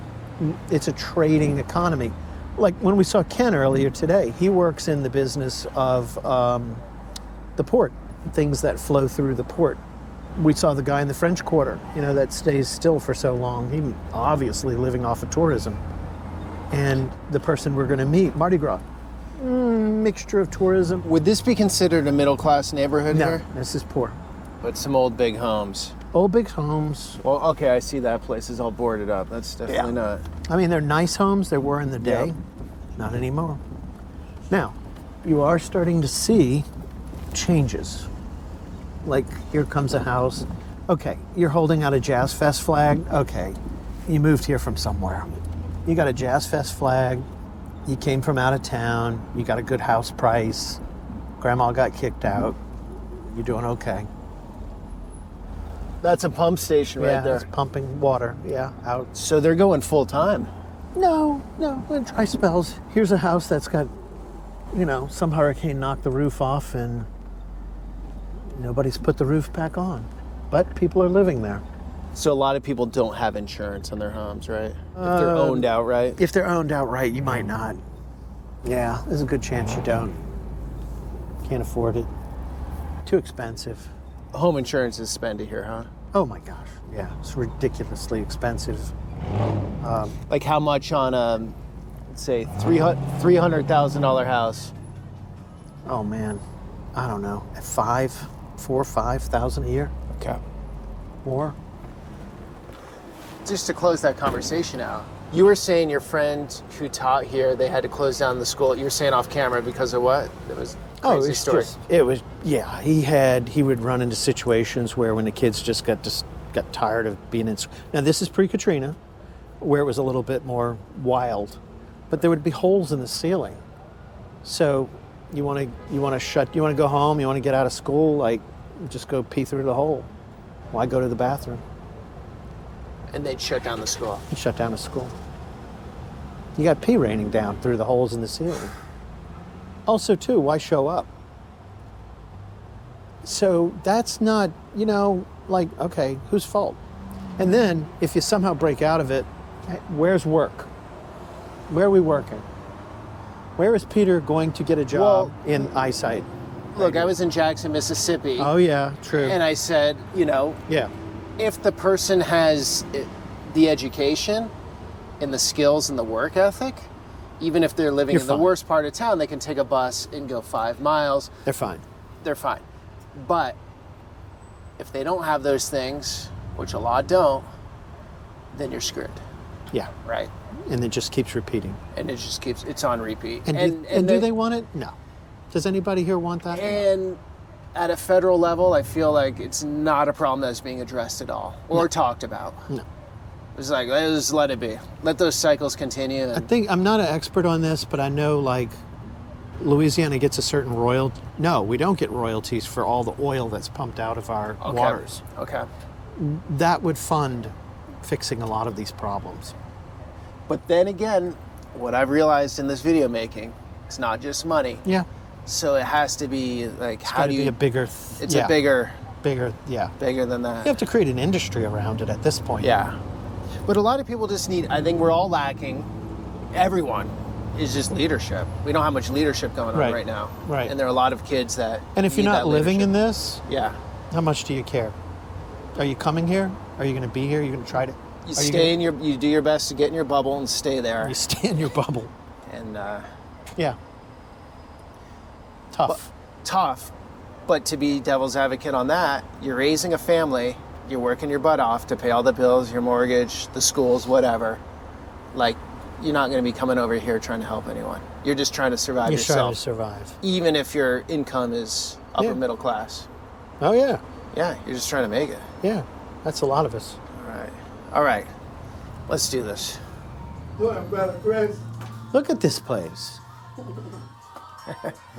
trading economy. Like when we saw Ken earlier today, he works in the business of the port, things that flow through the port. We saw the guy in the French Quarter, that stays still for so long. He obviously living off of tourism. And the person we're going to meet, Mardi Gras, mixture of tourism. Would this be considered a middle-class neighborhood No, here? this is poor. But some old big homes. Old big homes. Well, okay, I see that place is all boarded up. That's definitely not. I mean, they're nice homes. They were in the day. Yeah. Not anymore. Now, you are starting to see changes. Like, here comes a house. Okay, you're holding out a Jazz Fest flag. Okay, you moved here from somewhere. You got a Jazz Fest flag. You came from out of town. You got a good house price. Grandma got kicked out. You're doing okay. That's a pump station right there. It's pumping water. Yeah, out. So they're going full time. No, in dry spells. Here's a house that's got, some hurricane knocked the roof off and nobody's put the roof back on. But people are living there. So a lot of people don't have insurance on their homes, right? If they're owned outright. If they're owned outright, you might not. Yeah, there's a good chance you don't. Can't afford it. Too expensive. Home insurance is spendy here, huh? Oh my gosh, yeah, it's ridiculously expensive. Like how much on a, let's say, $300,000 house? Oh man, I don't know, at 4,000 or 5,000 a year, Okay. more. Just to close that conversation out, you were saying your friend who taught here, they had to close down the school. You were saying off camera because of what? It was a crazy story. He would run into situations where when the kids just got tired of being in school. Now this is pre-Katrina, where it was a little bit more wild, but there would be holes in the ceiling. So you want to go home, you want to get out of school, like just go pee through the hole. Why go to the bathroom? And they'd shut down the school. You shut down the school. You got pee raining down through the holes in the ceiling. Also, too, why show up? So that's not, okay, whose fault? And then, if you somehow break out of it, where's work? Where are we working? Where is Peter going to get a job in eyesight? Look, I was in Jackson, Mississippi. Oh, yeah, true. And I said, Yeah. if the person has the education and the skills and the work ethic, even if they're living You're in the fine. worst part of town, they can take a bus and go 5 miles. They're fine. They're fine. But if they don't have those things, which a lot don't, then you're screwed, Yeah. right? And it just keeps repeating. And it just keeps, it's on repeat. And do they want it? No. Does anybody here want that? And at a federal level, I feel like it's not a problem that's being addressed at all or talked about. No. It's like, let's let it be. Let those cycles continue. I think, I'm not an expert on this, but I know Louisiana gets a certain royalty. No, we don't get royalties for all the oil that's pumped out of our waters. Okay. That would fund fixing a lot of these problems. But then again, what I've realized in this video making, it's not just money. Yeah. So it has to be like, It's how got to do be you? a bigger. It's a bigger yeah. than that. You have to create an industry around it at this point. Yeah. But a lot of people just need, I think we're all lacking everyone is just leadership. We don't have much leadership going on Right. right now. Right. And there are a lot of kids that And if you're need not that living in leadership. this, Yeah. how much do you care? Are you coming here? Are you going to be here? Are you going to try to? You are stay in your, you do your best to get in your bubble and stay there. You stay in your bubble. And Yeah. Tough. tough. But to be devil's advocate on that, you're raising a family, you're working your butt off to pay all the bills, your mortgage, the schools, whatever. Like, you're not going to be coming over here trying to help anyone. You're just trying to survive You're yourself. trying to survive. Even if your income is upper Yeah. middle class. Oh yeah. Yeah, you're just trying to make it. Yeah. That's a lot of us. All right. Let's do this. What, brother Chris? Look at this place.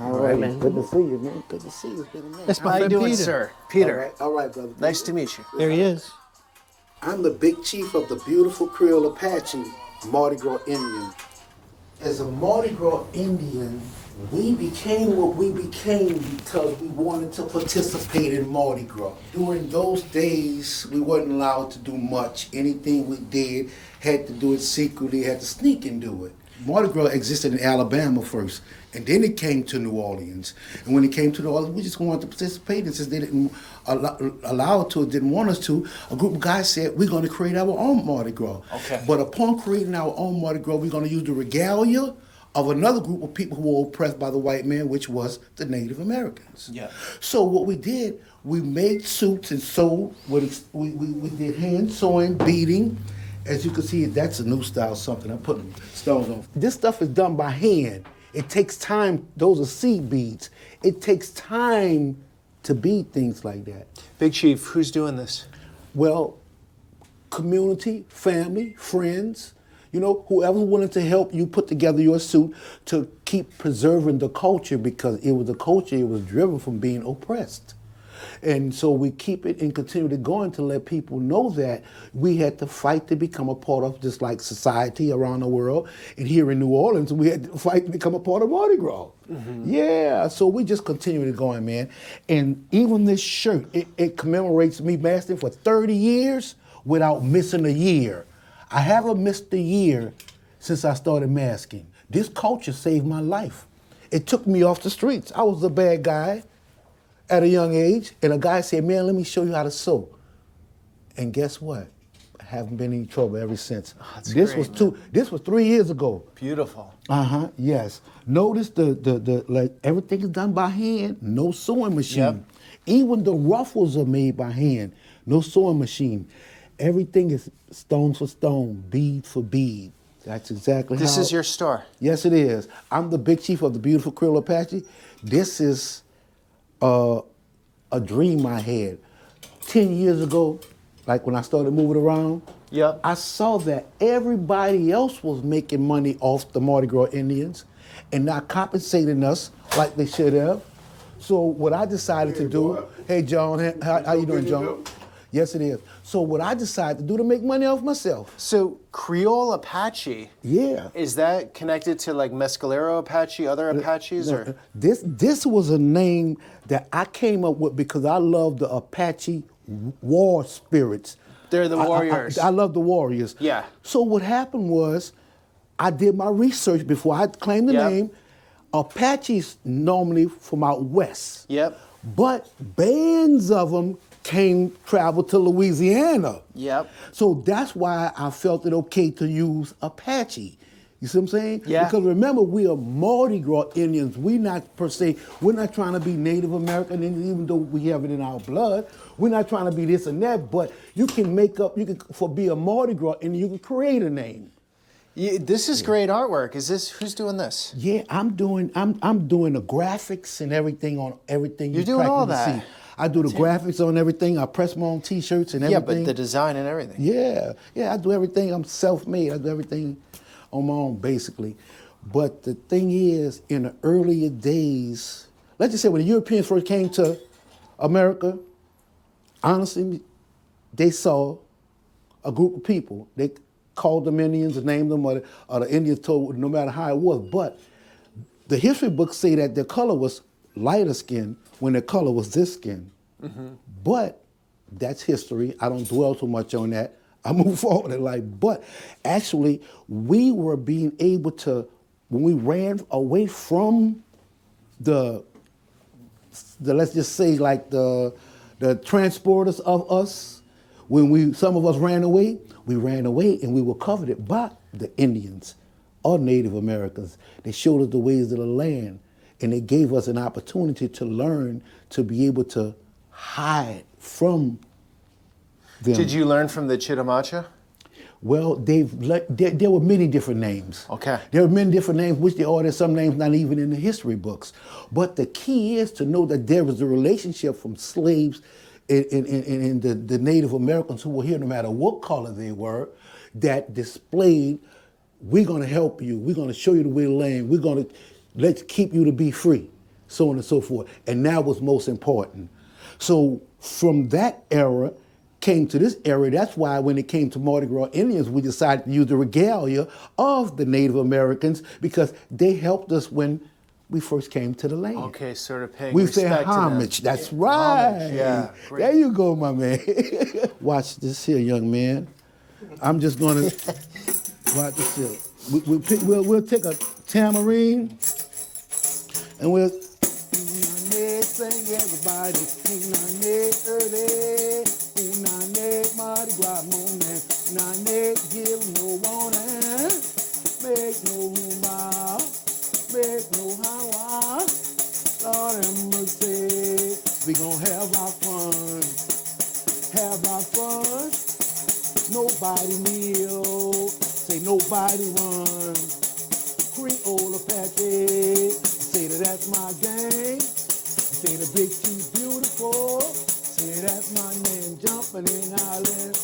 All right, man. Good to see you, man. Good to see you. It's been a minute. That's my How you friend doing, Peter. sir? Peter, All right, brother. nice to meet you. There he is. I'm the big chief of the beautiful Creole Apache Mardi Gras Indian. As a Mardi Gras Indian, we became what we became because we wanted to participate in Mardi Gras. During those days, we wasn't allowed to do much. Anything we did had to do it secretly, had to sneak and do it. Mardi Gras existed in Alabama first, and then it came to New Orleans. And when it came to New Orleans, we just wanted to participate. And since they didn't allow it to, didn't want us to, a group of guys said, we're going to create our own Mardi Gras. Okay. But upon creating our own Mardi Gras, we're going to use the regalia of another group of people who were oppressed by the white man, which was the Native Americans. Yeah. So what we did, we made suits and sewed. We did hand sewing, beading. As you can see, that's a new style something. I'm putting stones on. This stuff is done by hand. It takes time. Those are seed beads. It takes time to bead things like that. Big Chief, who's doing this? Well, community, family, friends, you know, whoever's willing to help you put together your suit to keep preserving the culture, because it was the culture, it was driven from being oppressed. And so we keep it and continue to go to let people know that we had to fight to become a part of just like society around the world. And here in New Orleans, we had to fight to become a part of Mardi Gras. Mm-hmm. Yeah, so we just continue to go, man. And even this shirt, it commemorates me masking for 30 years without missing a year. I haven't missed a year since I started masking. This culture saved my life. It took me off the streets. I was a bad guy at a young age, and a guy said, man, let me show you how to sew. And guess what? I haven't been in any trouble ever since. Oh, This was 3 years ago. Beautiful. Yes. Notice the like everything is done by hand, no sewing machine. Yep. Even the ruffles are made by hand, no sewing machine. Everything is stone for stone, bead for bead. That's exactly This how. is your store. Yes, it is. I'm the big chief of the beautiful Creole Apache. This is a dream I had. 10 years ago, like when I started moving around, Yep. I saw that everybody else was making money off the Mardi Gras Indians and not compensating us like they should have. So what I decided to do, hey John, how you doing, John? Yes, it is. So what I decided to do to make money off myself. So Creole Apache, Yeah. is that connected to like Mescalero Apache, other Apaches, or? This was a name that I came up with because I love the Apache war spirits. They're the warriors. I love the warriors. Yeah. So what happened was, I did my research before I claimed the Yep. name. Apaches normally from out west. Yep. But bands of them traveled to Louisiana. Yep. So that's why I felt it okay to use Apache. You see what I'm saying? Yeah. Because remember, we are Mardi Gras Indians. We're not trying to be Native American, even though we have it in our blood. We're not trying to be this and that, but you can be a Mardi Gras Indian, you can create a name. This is great artwork. Who's doing this? Yeah, I'm doing the graphics and everything on everything. You're doing all that? See. I do the graphics on everything. I press my own T-shirts and Yeah, everything. but the design and everything. Yeah, I do everything. I'm self-made. I do everything on my own, basically. But the thing is, in the earlier days, let's just say when the Europeans first came to America, honestly, they saw a group of people. They called them Indians and named them, or the Indians told, no matter how it was. But the history books say that their color was lighter skin when their color was this skin. Mm-hmm. But that's history. I don't dwell too much on that. I moved forward in life. But actually, we were being able to, when we ran away from the let's just say like the transporters of us, when some of us ran away and we were coveted by the Indians or Native Americans. They showed us the ways of the land, and they gave us an opportunity to learn to be able to hide from them. Did you learn from the Chitimacha? Well, there were many different names. Okay. There were many different names, which there are. There's some names not even in the history books. But the key is to know that there was a relationship from slaves and the Native Americans who were here, no matter what color they were, that displayed, we're going to help you. We're going to show you the way of the land. We're going to let's keep you to be free, so on and so forth. And that was most important. So from that era, came to this area. That's why when it came to Mardi Gras Indians, we decided to use the regalia of the Native Americans because they helped us when we first came to the land. Okay, sort of paying We respect say to them. homage. That's right. Homage, yeah. Great. There you go, my man. Watch this here, young man. I'm just gonna watch this here. We'll take a tambourine and we'll sing everybody. Early. Mardi Gras morning, give no warning, make no humbug, make no howl. Lord have mercy, we gon' have our fun, Nobody kneel, say nobody run. Creole Apache, say that's my gang. Say the Big Chief beautiful. Say that's my name, jumping in island.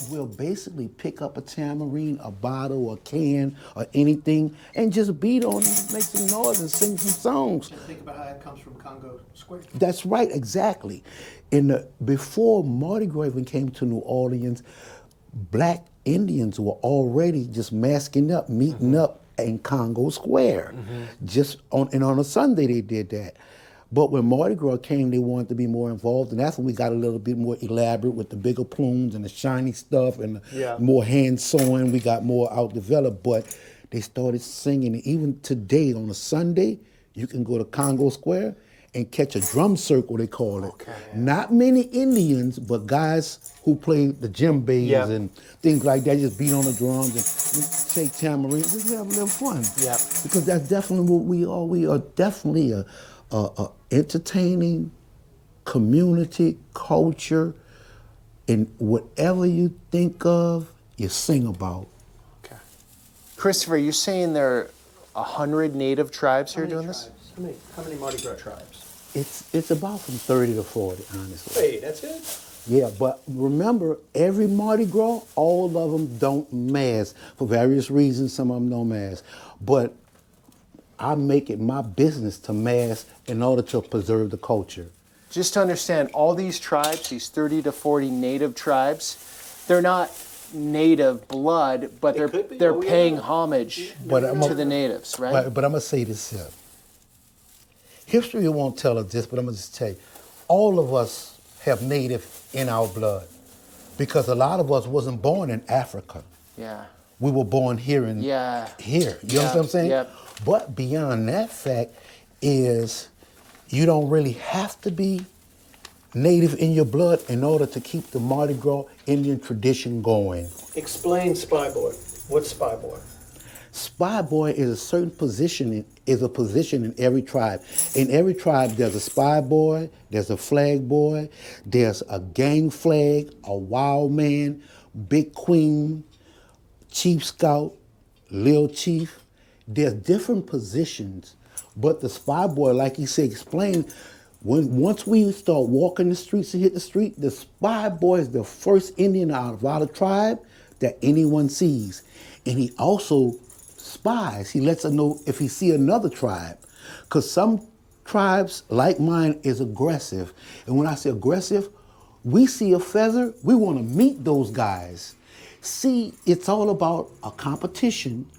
We'll basically pick up a tambourine, a bottle, a can, or anything, and just beat on it, make some noise, and sing some songs. And think about how that comes from Congo Square. That's right, exactly. Before Mardi Gras even came to New Orleans, black Indians were already just masking up, meeting up in Congo Square. On a Sunday they did that. But when Mardi Gras came, they wanted to be more involved, and that's when we got a little bit more elaborate with the bigger plumes and the shiny stuff and more hand sewing. We got more out developed, but they started singing. And even today on a Sunday, you can go to Congo Square and catch a drum circle, they call it. Okay. Not many Indians, but guys who play the djembes and things like that, just beat on the drums and shake tambourine, just have a little fun. Yeah. Because that's definitely what we are. We are definitely a entertaining community, culture, and whatever you think of, you sing about. Okay. Christopher, you're saying there are 100 native tribes here doing this? How many Mardi Gras tribes? It's about from 30 to 40, honestly. Hey, that's it? Yeah, but remember, every Mardi Gras, all of them don't mask for various reasons. Some of them don't mask. But I make it my business to mask in order to preserve the culture. Just to understand, all these tribes, these 30 to 40 native tribes, they're not native blood, but they're paying homage to the natives, right? But I'm going to say this here. History won't tell us this, but I'm going to just tell you, all of us have native in our blood because a lot of us wasn't born in Africa. Yeah. We were born here here. You know what I'm saying? Yep. But beyond that fact is you don't really have to be native in your blood in order to keep the Mardi Gras Indian tradition going. Explain Spy Boy. What's Spy Boy? Spy Boy is a certain position, in every tribe. In every tribe, there's a Spy Boy, there's a Flag Boy, there's a Gang Flag, a Wild Man, Big Queen, Chief Scout, Lil Chief. There's different positions, but the Spy Boy, like he said, explained, once we start walking the streets and hit the street, the Spy Boy is the first Indian out of our tribe that anyone sees. And he also spies. He lets us know if he see another tribe. Because some tribes, like mine, is aggressive. And when I say aggressive, we see a feather, we want to meet those guys. See, it's all about a competition,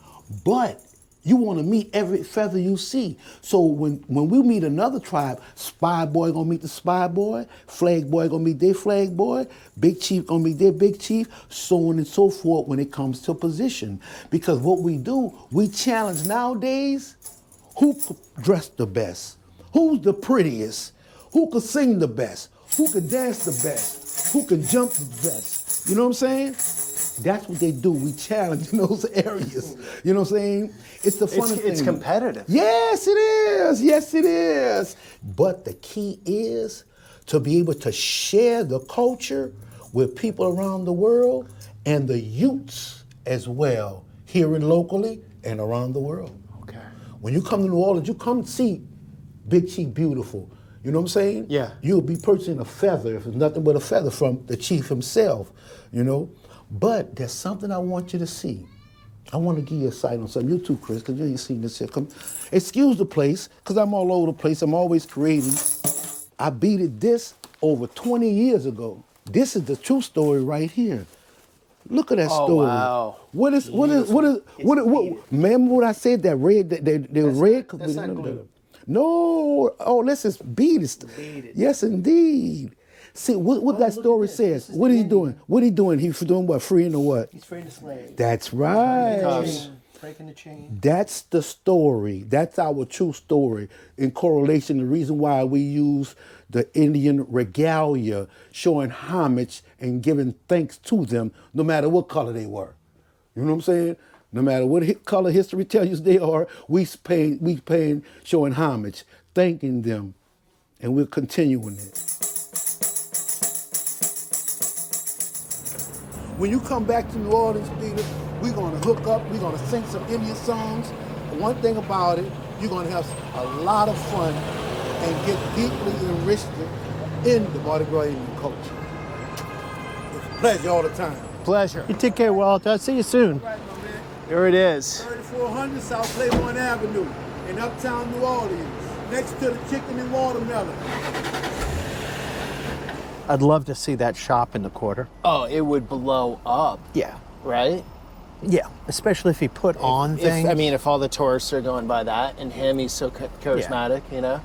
but You want to meet every feather you see. So when we meet another tribe, spy boy gonna meet the spy boy, flag boy gonna meet their flag boy, big chief gonna meet their big chief, so on and so forth when it comes to position. Because what we do, we challenge nowadays, who could dress the best? Who's the prettiest? Who could sing the best? Who could dance the best? Who can jump the best? You know what I'm saying? That's what they do. We challenge in those areas. You know what I'm saying? It's the funny thing. It's competitive. Yes, it is. Yes, it is. But the key is to be able to share the culture with people around the world and the youths as well, here and locally and around the world. Okay. When you come to New Orleans, you come see Big Chief Beautiful. You know what I'm saying? Yeah. You'll be purchasing a feather, if it's nothing but a feather from the chief himself, you know? But there's something I want you to see. I want to give you a sight on something. You too, Chris, because you ain't seen this yet. Come, excuse the place, because I'm all over the place. I'm always creating. I beat this over 20 years ago. This is the true story right here. Look at that story. Wow. What? Remember what I said? That red, the red. That's not glue. No. Oh, this is beaded. Yes, indeed. See what that story says. What is he doing? What he doing? He's doing what? Freeing or what? He's freeing the slave. That's right. Breaking the chain. That's the story. That's our true story. In correlation, the reason why we use the Indian regalia, showing homage and giving thanks to them, no matter what color they were. You know what I'm saying? No matter what color history tells us they are, we paying, showing homage, thanking them, and we're continuing it. When you come back to New Orleans, Peter, we're gonna hook up, we're gonna sing some Indian songs. One thing about it, you're gonna have a lot of fun and get deeply enriched in the Mardi Gras Indian culture. It's a pleasure all the time. Pleasure. You take care, Walt. I'll see you soon. Right, my man. Here it is. 3400 South Claiborne Avenue in Uptown New Orleans, next to the Chicken and Watermelon. I'd love to see that shop in the quarter. Oh, it would blow up, Yeah. right? Yeah, especially if he put on things. If all the tourists are going by that, and him, he's so charismatic, you know?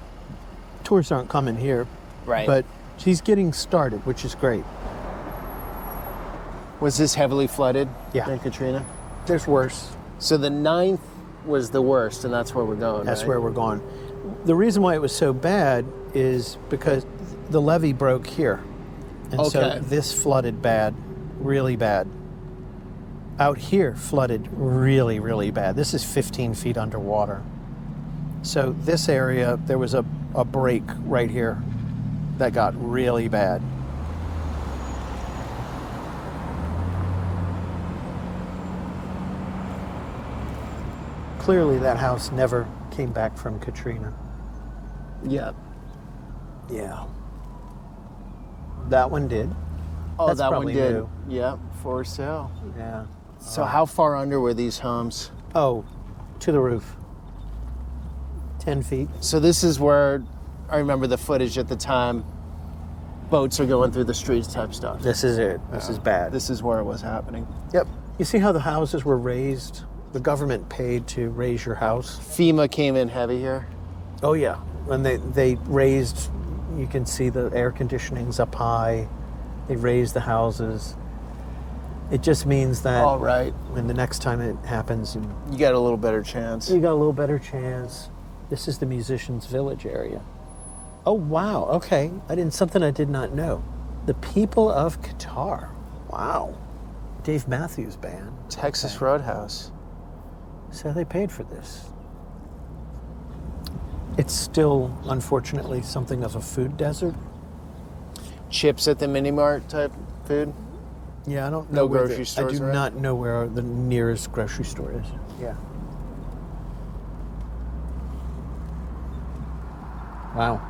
Tourists aren't coming here. Right. But he's getting started, which is great. Was this heavily flooded? Yeah. In Katrina? There's worse. So the 9th was the worst, and that's where we're going, That's right? where we're going. The reason why it was so bad is because the levee broke here. And so Okay. this flooded bad, really bad. Out here flooded really, really bad. This is 15 feet underwater. So this area, there was a break right here that got really bad. Clearly that house never came back from Katrina. Yeah. Yeah. That one did. Oh, That's that one probably did. new. Yeah, for sale. Yeah. So how far under were these homes? Oh, to the roof. 10 feet. So this is where I remember the footage at the time. Boats are going through the streets type stuff. This is it. This is bad. This is where it was happening. Yep. You see how the houses were raised? The government paid to raise your house. FEMA came in heavy here. Oh yeah. When they raised, you can see the air conditioning's up high. They raised the houses. It just means that All right. when the next time it happens, You got a little better chance. you got a little better chance. This is the Musicians Village area. Oh wow, okay. Something I did not know. The People of Qatar. Wow. Dave Matthews Band. Texas Roadhouse. So they paid for this. It's still, unfortunately, something of a food desert. Chips at the mini mart type food. Yeah, I don't know. No where grocery stores, I do right? not know where the nearest grocery store is. Yeah. Wow.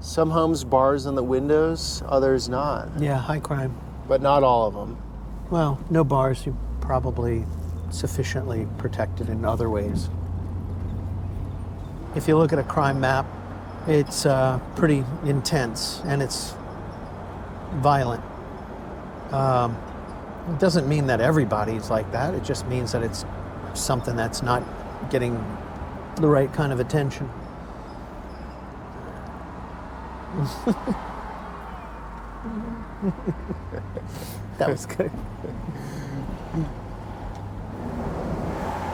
Some homes, bars in the windows, others not. Yeah, high crime. But not all of them. Well, no bars. You're probably sufficiently protected in other ways. If you look at a crime map, it's pretty intense and it's violent. It doesn't mean that everybody's like that. It just means that it's something that's not getting the right kind of attention. That was good.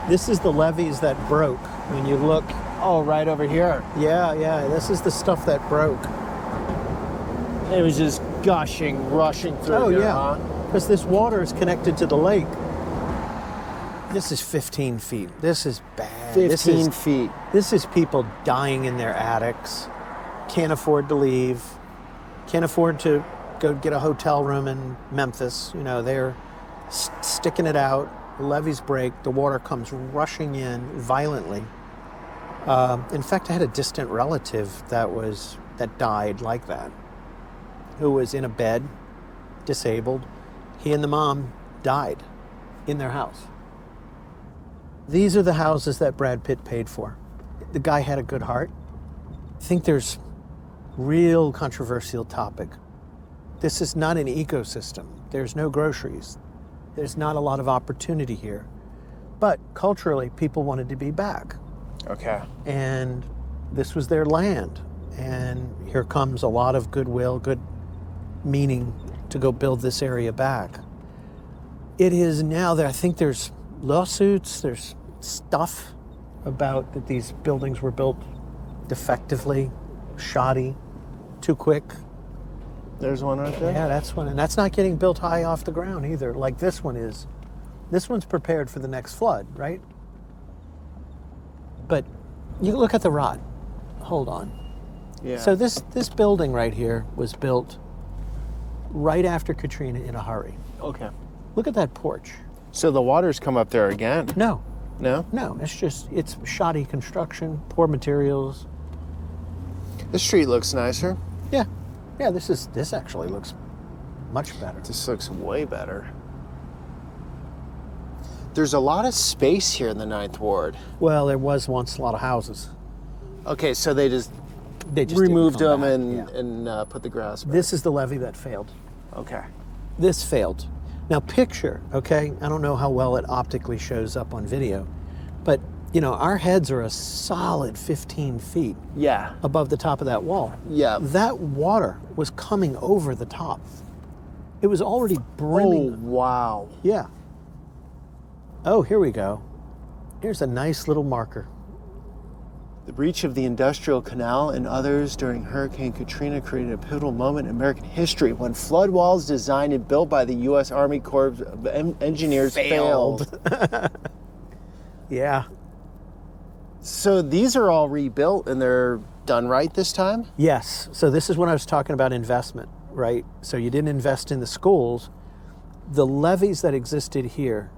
This is the levees that broke. When you look, Oh, right over here. yeah, this is the stuff that broke. It was just gushing, rushing through Oh, here, yeah. huh? Because this water is connected to the lake. This is 15 feet. This is bad. 15 feet. This is people dying in their attics, can't afford to leave, can't afford to go get a hotel room in Memphis. You know, they're sticking it out. The levees break. The water comes rushing in violently. In fact, I had a distant relative that died like that, who was in a bed, disabled. He and the mom died in their house. These are the houses that Brad Pitt paid for. The guy had a good heart. I think there's real controversial topic. This is not an ecosystem. There's no groceries. There's not a lot of opportunity here. But culturally, people wanted to be back. Okay. And this was their land. And here comes a lot of goodwill, good meaning to go build this area back. It is now that I think there's lawsuits, there's stuff about that these buildings were built defectively, shoddy, too quick. There's one right there? Yeah, that's one. And that's not getting built high off the ground either, like this one is. This one's prepared for the next flood, right? But you look at the rot. Hold on. Yeah. So this building right here was built right after Katrina in a hurry. Okay. Look at that porch. So the water's come up there again? No, No? it's shoddy construction, poor materials. The street looks nicer. Yeah, this actually looks much better. This looks way better. There's a lot of space here in the Ninth Ward. Well, there was once a lot of houses. Okay, so they just They just removed didn't come them back, and put the grass back. This is the levee that failed. Okay. This failed. Now picture, okay, I don't know how well it optically shows up on video, but you know, our heads are a solid 15 feet Yeah. above the top of that wall. Yeah. That water was coming over the top. It was already Oh, brimming. wow. Yeah. Oh, here we go. Here's a nice little marker. The breach of the Industrial Canal and others during Hurricane Katrina created a pivotal moment in American history when flood walls designed and built by the U.S. Army Corps of Engineers failed. Yeah. So these are all rebuilt and they're done right this time? Yes. So this is when I was talking about investment, right? So you didn't invest in the schools. The levees that existed here,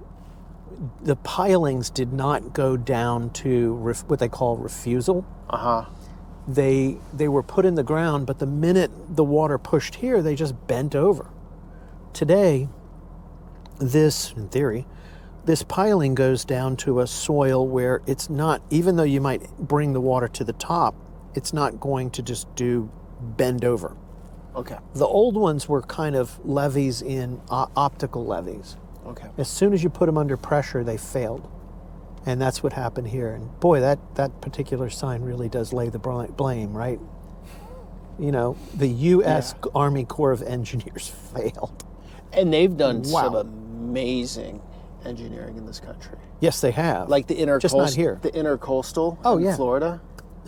the pilings did not go down to what they call refusal. Uh-huh. They were put in the ground, but the minute the water pushed here, they just bent over. Today, this, in theory, this piling goes down to a soil where it's not, even though you might bring the water to the top, it's not going to just bend over. Okay. The old ones were kind of levees in optical levees. Okay. As soon as you put them under pressure, they failed. And that's what happened here. And boy, that particular sign really does lay the blame, right? You know, the U.S. Army Corps of Engineers failed. And they've done Wow. some amazing engineering in this country. Yes, they have. Like the Just not here. The intercoastal Oh, in yeah. Florida.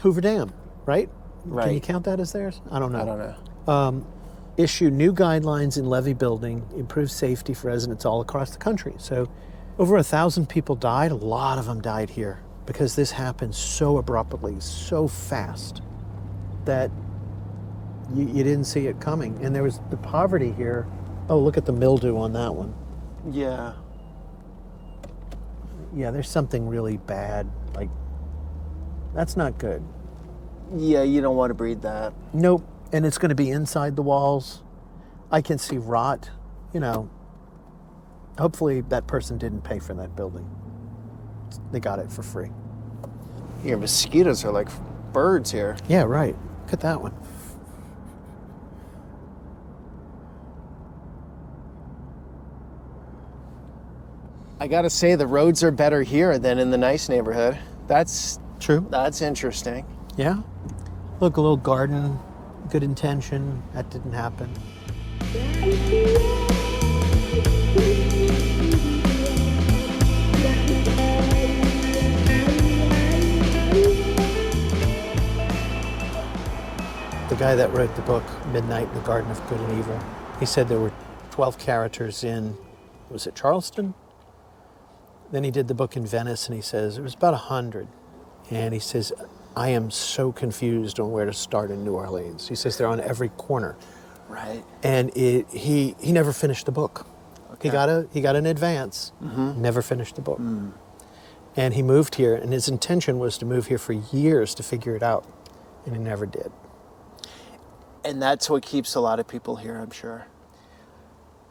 Hoover Dam, right? Right. Can you count that as theirs? I don't know. I don't know. Issue new guidelines in levee building, improve safety for residents all across the country. So over 1,000 people died. A lot of them died here because this happened so abruptly, so fast that you didn't see it coming. And there was the poverty here. Oh, look at the mildew on that one. Yeah. Yeah, there's something really bad. Like, that's not good. Yeah, you don't want to breed that. Nope. And it's going to be inside the walls. I can see rot. You know, hopefully that person didn't pay for that building. They got it for free. Your mosquitoes are like birds here. Yeah, right. Look at that one. I gotta say, the roads are better here than in the nice neighborhood. That's True. That's interesting. Yeah. Look, a little garden, good intention. That didn't happen. The guy that wrote the book, Midnight in the Garden of Good and Evil, he said there were 12 characters in, was it Charleston? Then he did the book in Venice, and he says it was about 100. And he says, I am so confused on where to start in New Orleans. He says they're on every corner. Right. And he never finished the book. Okay. He got an advance, never finished the book. And he moved here, and his intention was to move here for years to figure it out, and he never did. And that's what keeps a lot of people here, I'm sure.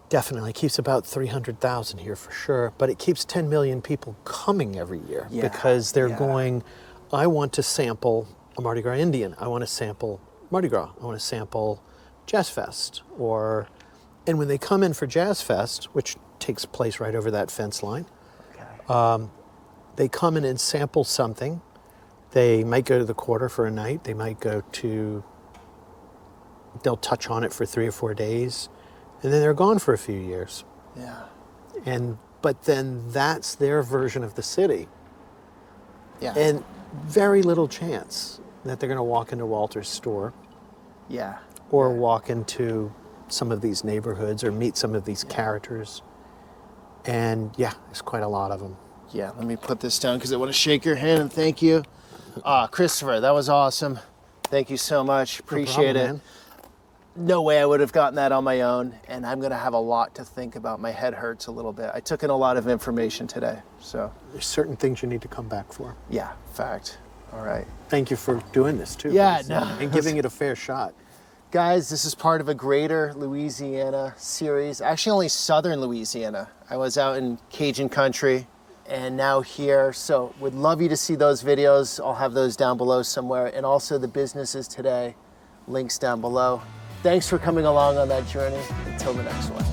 Definitely. It keeps about 300,000 here for sure, but it keeps 10 million people coming every year because they're going, I want to sample a Mardi Gras Indian. I want to sample Mardi Gras. I want to sample Jazz Fest. And when they come in for Jazz Fest, which takes place right over that fence line, they come in and sample something. They might go to the Quarter for a night. They might go to, they'll touch on it for 3 or 4 days. And then they're gone for a few years. Yeah. But then that's their version of the city. Yeah. And very little chance that they're going to walk into Walter's store. Yeah. Or walk into some of these neighborhoods or meet some of these characters. And yeah, there's quite a lot of them. Yeah, let me put this down because I want to shake your hand and thank you. Christopher, that was awesome. Thank you so much. Appreciate it. Man. No way I would have gotten that on my own, and I'm going to have a lot to think about. My head hurts a little bit. I took in a lot of information today, so. There's certain things you need to come back for. Yeah, fact. All right. Thank you for doing this too. Yeah, no. And giving it a fair shot. Guys, this is part of a greater Louisiana series, actually only southern Louisiana. I was out in Cajun country and now here, so would love you to see those videos. I'll have those down below somewhere, and also the businesses today, links down below. Thanks for coming along on that journey. Until the next one.